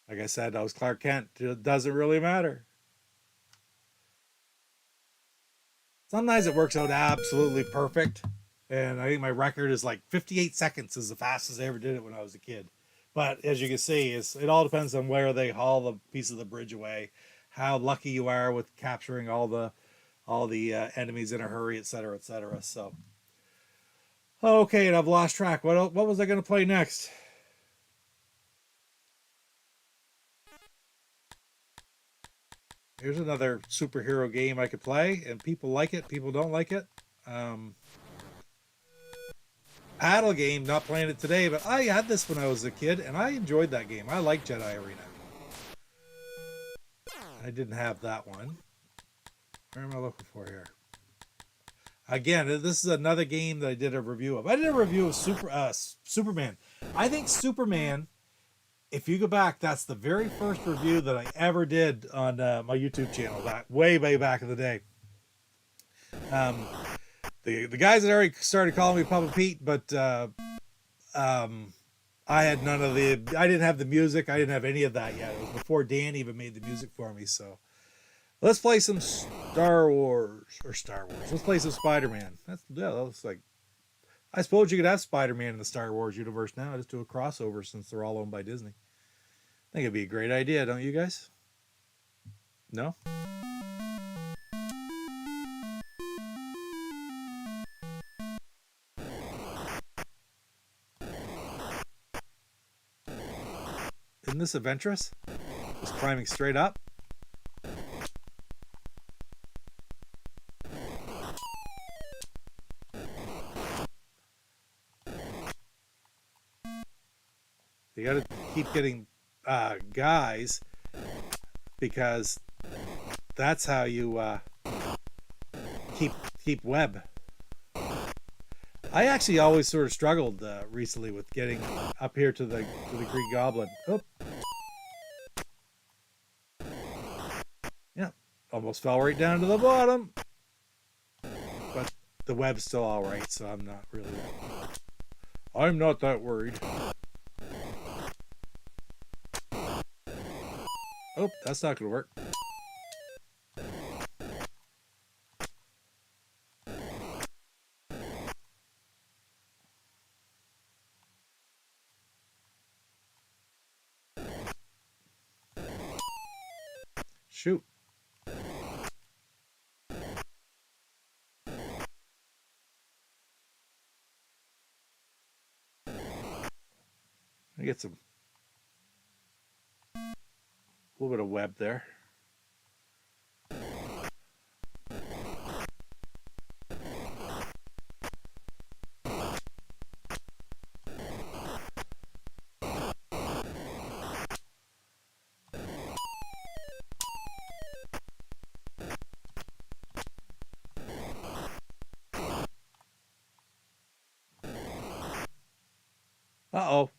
Like I said, I was Clark Kent. It doesn't really matter. Sometimes it works out absolutely perfect. And I think my record is like 58 seconds is the fastest I ever did it when I was a kid. But as you can see, it all depends on where they haul the piece of the bridge away, how lucky you are with capturing all the enemies in a hurry, etc., etc. So, okay, and I've lost track. What was I going to play next? Here's another superhero game I could play, and people like it, people don't like it. Paddle game, not playing it today, but I had this when I was a kid, and I enjoyed that game. I like Jedi Arena. I didn't have that one. Where am I looking for here? Again, this is another game that I did a review of. I did a review of Superman. I think Superman, if you go back, that's the very first review that I ever did on my YouTube channel, way back in the day. The guys had already started calling me Papa Pete, but I had none of I didn't have the music. I didn't have any of that yet. It was before Dan even made the music for me. So let's play some Star Wars. Let's play some Spider-Man. That looks like, I suppose you could have Spider-Man in the Star Wars universe now. Just do a crossover since they're all owned by Disney. I think it'd be a great idea, don't you guys? No? Isn't this adventurous? Just climbing straight up? You got to keep getting guys, because that's how you keep web. I actually always sort of struggled recently with getting up here to the Green Goblin. Oh, yeah, almost fell right down to the bottom, but the web's still all right, so I'm not that worried. Oh, that's not gonna work. Shoot. I get a little bit of web there. Uh-oh.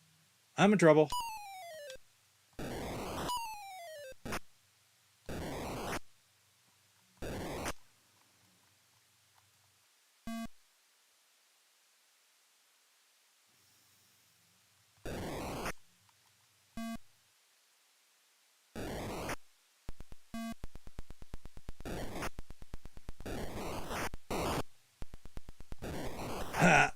I'm in trouble. Ha!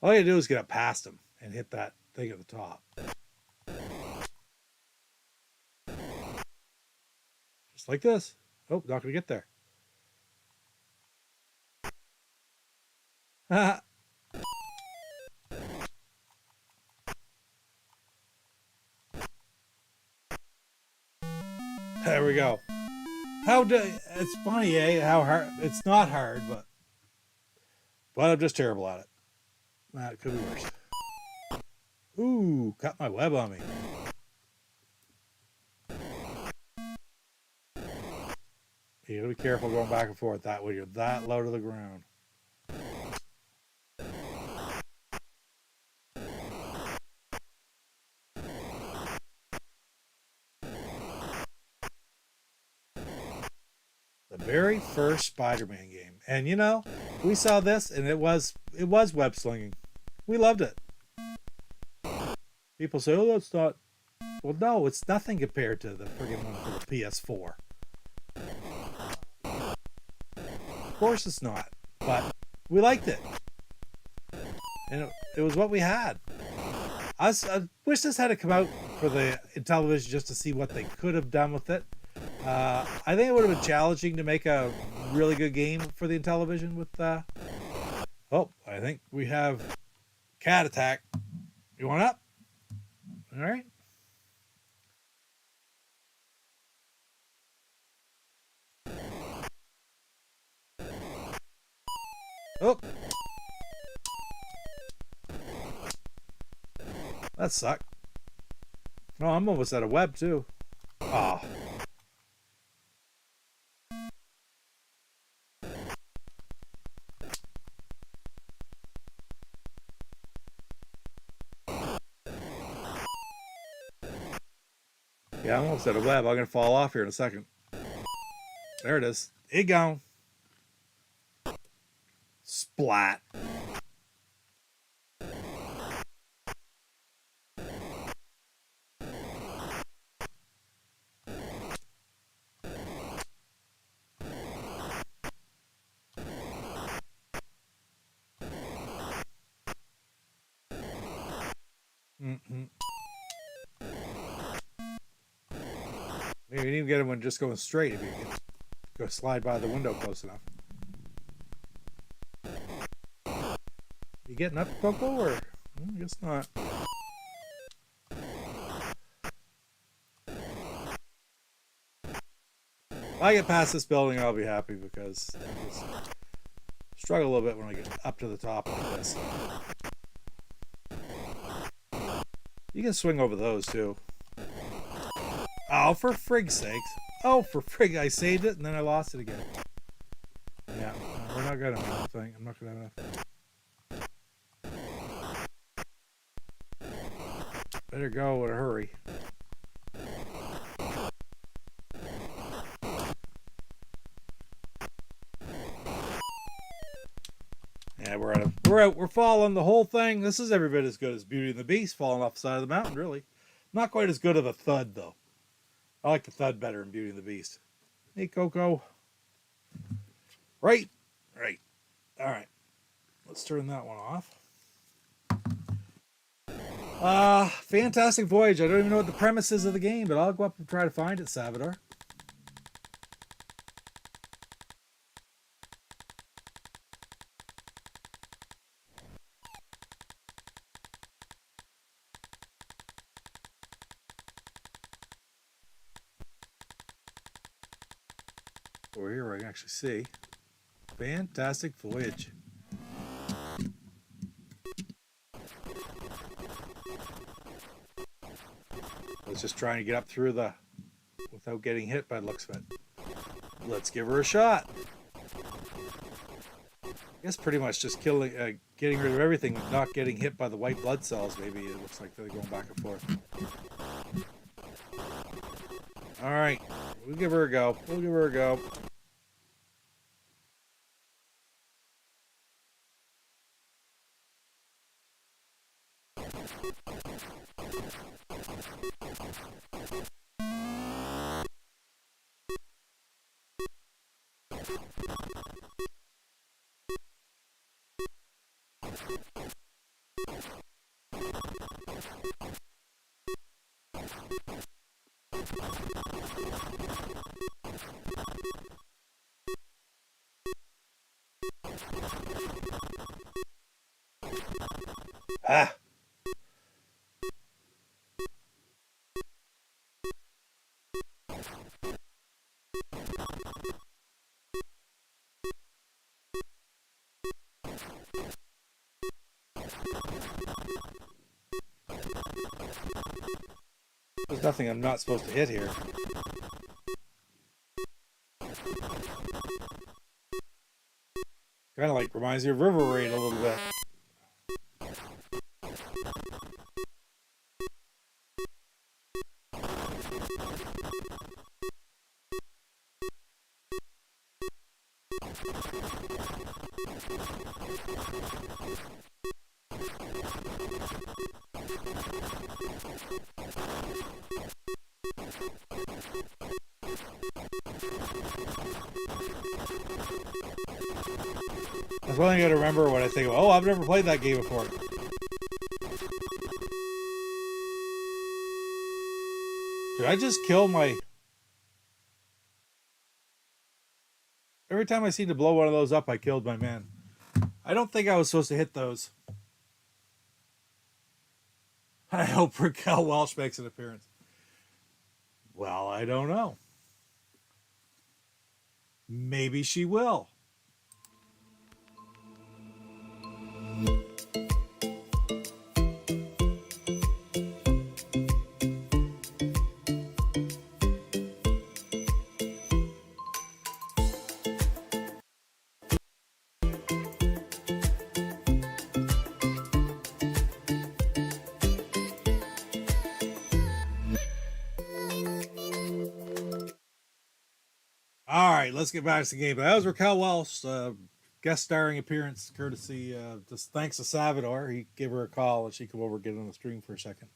All you do is get up past him and hit that thing at the top. Just like this. Oh, not going to get there. There we go. It's funny, eh? How hard. It's not hard, but I'm just terrible at it. It could be worse. Ooh, cut my web on me. You gotta be careful going back and forth that way. You're that low to the ground. The very first Spider-Man game. And you know, we saw this and it was web slinging. We loved it. People say, oh, that's not... Well, no, it's nothing compared to the friggin' one for the PS4. Of course it's not. But we liked it. And it was what we had. I wish this had to come out for the Intellivision just to see what they could have done with it. I think it would have been challenging to make a really good game for the Intellivision with... Oh, I think we have cat attack. You want up? All right. Oh. That sucked. Oh, I'm almost out of web too. Oh. Yeah, I'm almost out of web. I'm going to fall off here in a second. There it is. It gone. Splat. Mm-hmm. You can even get him when just going straight if you can go slide by the window close enough. You getting up, Coco, or I guess not. I get past this building, I'll be happy because I just struggle a little bit when I get up to the top like this. You can swing over those too. Oh, for frig's sakes. Oh, for frig, I saved it and then I lost it again. Yeah, no, we're not gonna have enough thing. I'm not gonna have enough. Better go in a hurry. Yeah, we're falling the whole thing. This is every bit as good as Beauty and the Beast falling off the side of the mountain, really. Not quite as good of a thud though. I like the thud better in Beauty and the Beast. Hey, Coco. Right. All right. Let's turn that one off. Fantastic Voyage. I don't even know what the premise is of the game, but I'll go up and try to find it, Salvador. Over here where I can actually see. Fantastic Voyage. I was just trying to get up through the without getting hit by the looks of it. Let's give her a shot. I guess pretty much just getting rid of everything, not getting hit by the white blood cells. Maybe it looks like they're going back and forth. All right, we'll give her a go. Ah. There's nothing I'm not supposed to hit here. Kind of like reminds me of River Raid a little bit. That's one thing I gotta remember when I think of, I've never played that game before. Did I just kill my... Every time I seem to blow one of those up, I killed my man. I don't think I was supposed to hit those. I hope Raquel Welch makes an appearance. Well, I don't know. Maybe she will. All right, let's get back to the game. That was Raquel Welch, guest starring appearance, courtesy, just thanks to Salvador. He gave her a call and she come over and get on the stream for a second.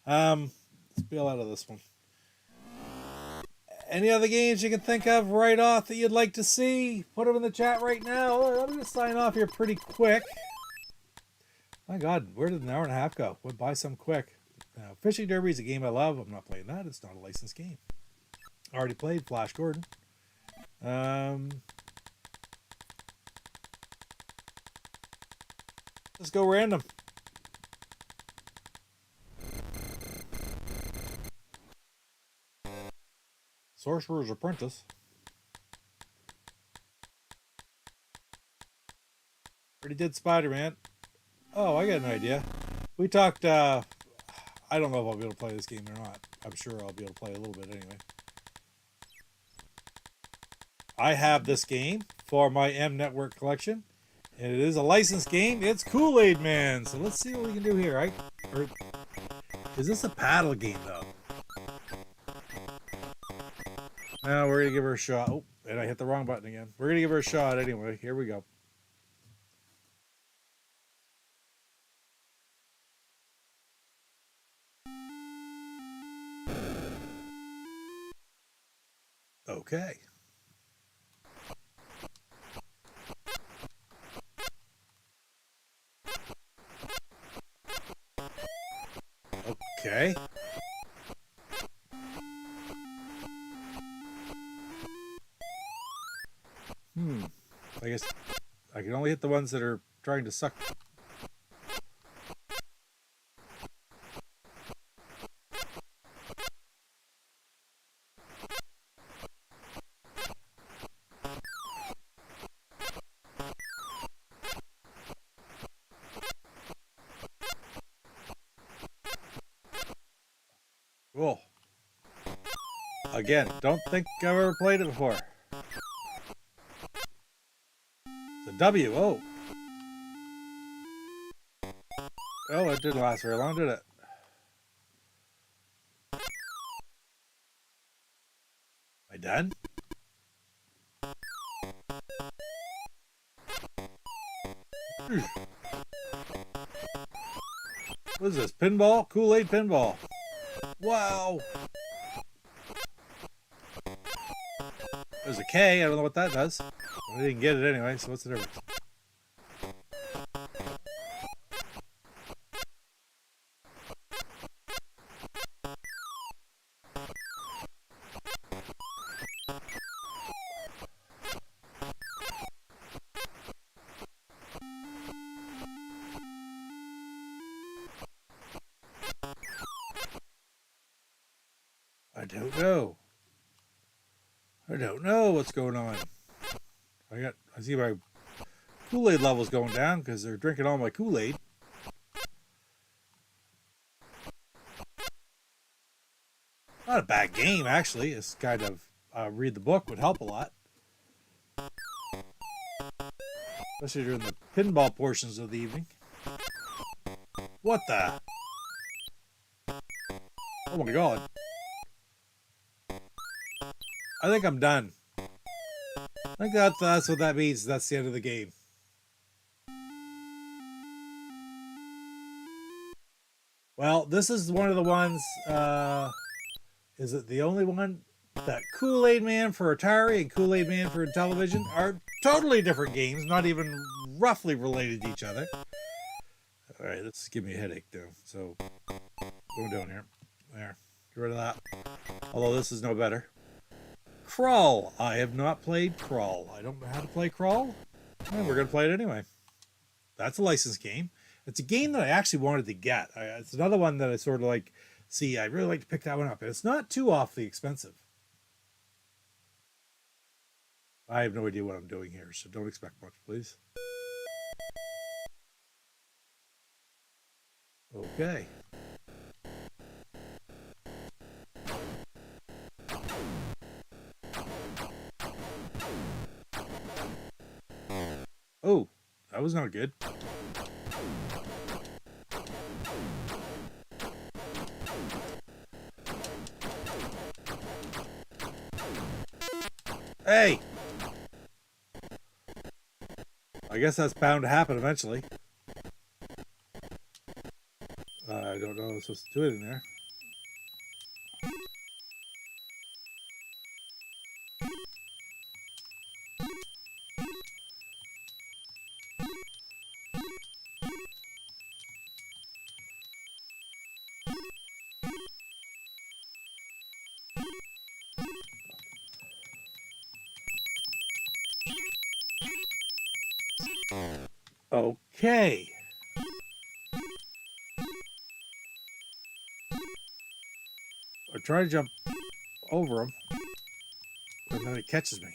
Let's bail out of this one. Any other games you can think of right off that you'd like to see? Put them in the chat right now. I'm going to sign off here pretty quick. My God, where did an hour and a half go? Went by some quick. Fishing Derby is a game I love. I'm not playing that. It's not a licensed game. Already played Flash Gordon. Let's go random. Sorcerer's Apprentice. Already did Spider-Man. Oh, I got an idea. We talked, I don't know if I'll be able to play this game or not. I'm sure I'll be able to play a little bit anyway. I have this game for my M Network collection. And it is a licensed game. It's Kool-Aid Man. So let's see what we can do here, right? Or, is this a paddle game, though? No, we're going to give her a shot. Oh, and I hit the wrong button again. We're going to give her a shot anyway. Here we go. Okay. Okay. I guess I can only hit the ones that are trying to suck. Cool. Again, don't think I've ever played it before. It's a W. Oh. Oh, it didn't last very long, did it? Am I done? What is this? Pinball? Kool-Aid pinball. Wow. There's a K. I don't know what that does. I didn't get it anyway, so what's the difference? I don't know what's going on. I see my Kool-Aid levels going down because they're drinking all my Kool-Aid. Not a bad game, actually. It's kind of read the book would help a lot, especially during the pinball portions of the evening. What the? Oh my god! I think I'm done. I think that's what that means. That's the end of the game. Well, this is one of the ones, is it the only one? That Kool-Aid Man for Atari and Kool-Aid Man for Intellivision are totally different games, not even roughly related to each other. Alright, let's give me a headache though. So, what am I doing here? There. Get rid of that. Although this is no better. Krull. I have not played Krull. I don't know how to play Krull. And we're going to play it anyway. That's a licensed game. It's a game that I actually wanted to get. It's another one that I sort of like, see, I really like to pick that one up. And it's not too awfully expensive. I have no idea what I'm doing here, so don't expect much, please. Okay. Oh, that was not good. Hey! I guess that's bound to happen eventually. I don't know what I'm supposed to do it in there. Okay. I try to jump over him, and then it catches me.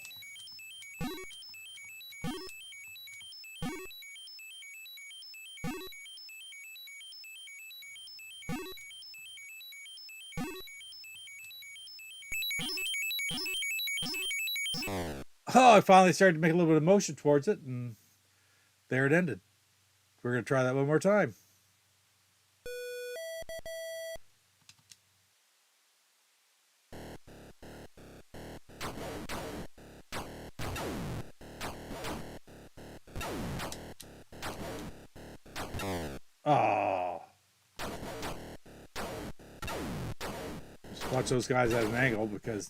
Oh, I finally started to make a little bit of motion towards it, and there it ended. We're going to try that one more time. Oh. Just watch those guys at an angle because...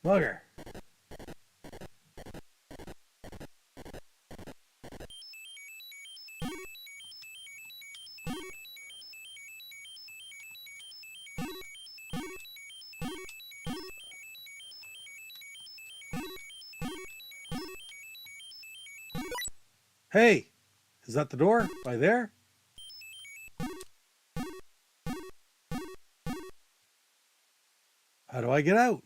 Bugger. Hey, is that the door? Right there? How do I get out?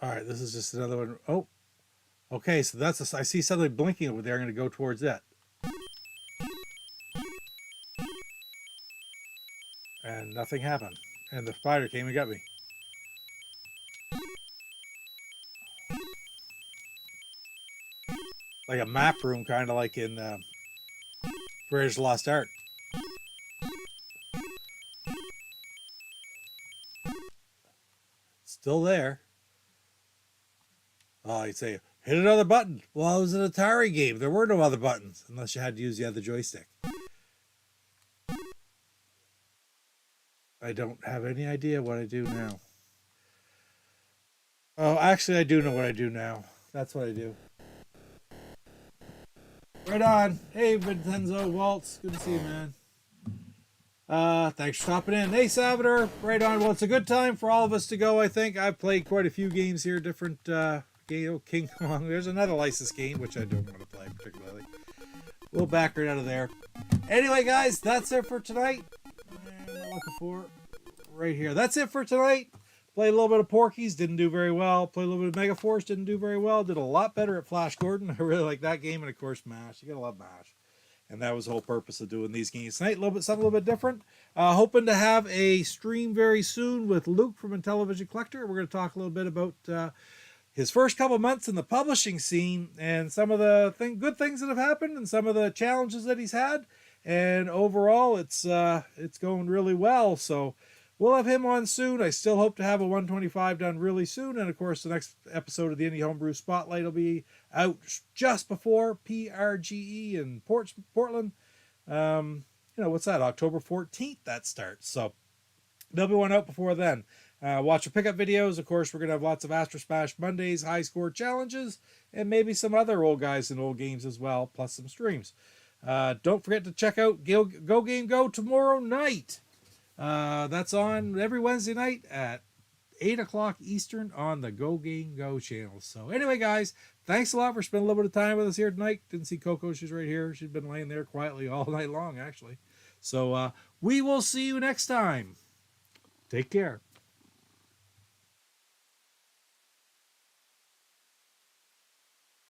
All right, this is just another one. Oh, okay, so that's I see something blinking over there. I'm going to go towards that. And nothing happened. And the spider came and got me. Like a map room, kind of like in Voyage Lost Art. Still there. Oh, you'd say, hit another button. Well, it was an Atari game. There were no other buttons, unless you had to use the other joystick. I don't have any idea what I do now. Oh, actually, I do know what I do now. That's what I do. Right on. Hey, Vincenzo Waltz. Good to see you, man. Thanks for stopping in. Hey, Salvador. Right on. Well, it's a good time for all of us to go, I think. I've played quite a few games here, different King Kong. There's another licensed game, which I don't want to play particularly. We'll back right out of there. Anyway, guys, that's it for tonight. And I'm looking for right here. That's it for tonight. Played a little bit of Porky's, didn't do very well. Played a little bit of Mega Force, didn't do very well. Did a lot better at Flash Gordon. I really like that game, and of course MASH. You gotta love MASH. And that was the whole purpose of doing these games tonight. Something a little bit different. Hoping to have a stream very soon with Luke from Intellivision Collector. We're going to talk a little bit about his first couple months in the publishing scene and some of the good things that have happened and some of the challenges that he's had. And overall, it's going really well. So we'll have him on soon. I still hope to have a 125 done really soon. And of course, the next episode of the Indie Homebrew Spotlight will be out just before PRGE in Portland. What's that? October 14th that starts. So there'll be one out before then. Watch your pickup videos. Of course, we're going to have lots of Astro Smash Mondays, high score challenges, and maybe some other old guys and old games as well, plus some streams. Don't forget to check out Go Game Go tomorrow night. That's on every Wednesday night at 8 o'clock Eastern on the Go Game Go channel. So anyway, guys, thanks a lot for spending a little bit of time with us here tonight. Didn't see Coco. She's right here. She's been laying there quietly all night long, actually. So we will see you next time. Take care.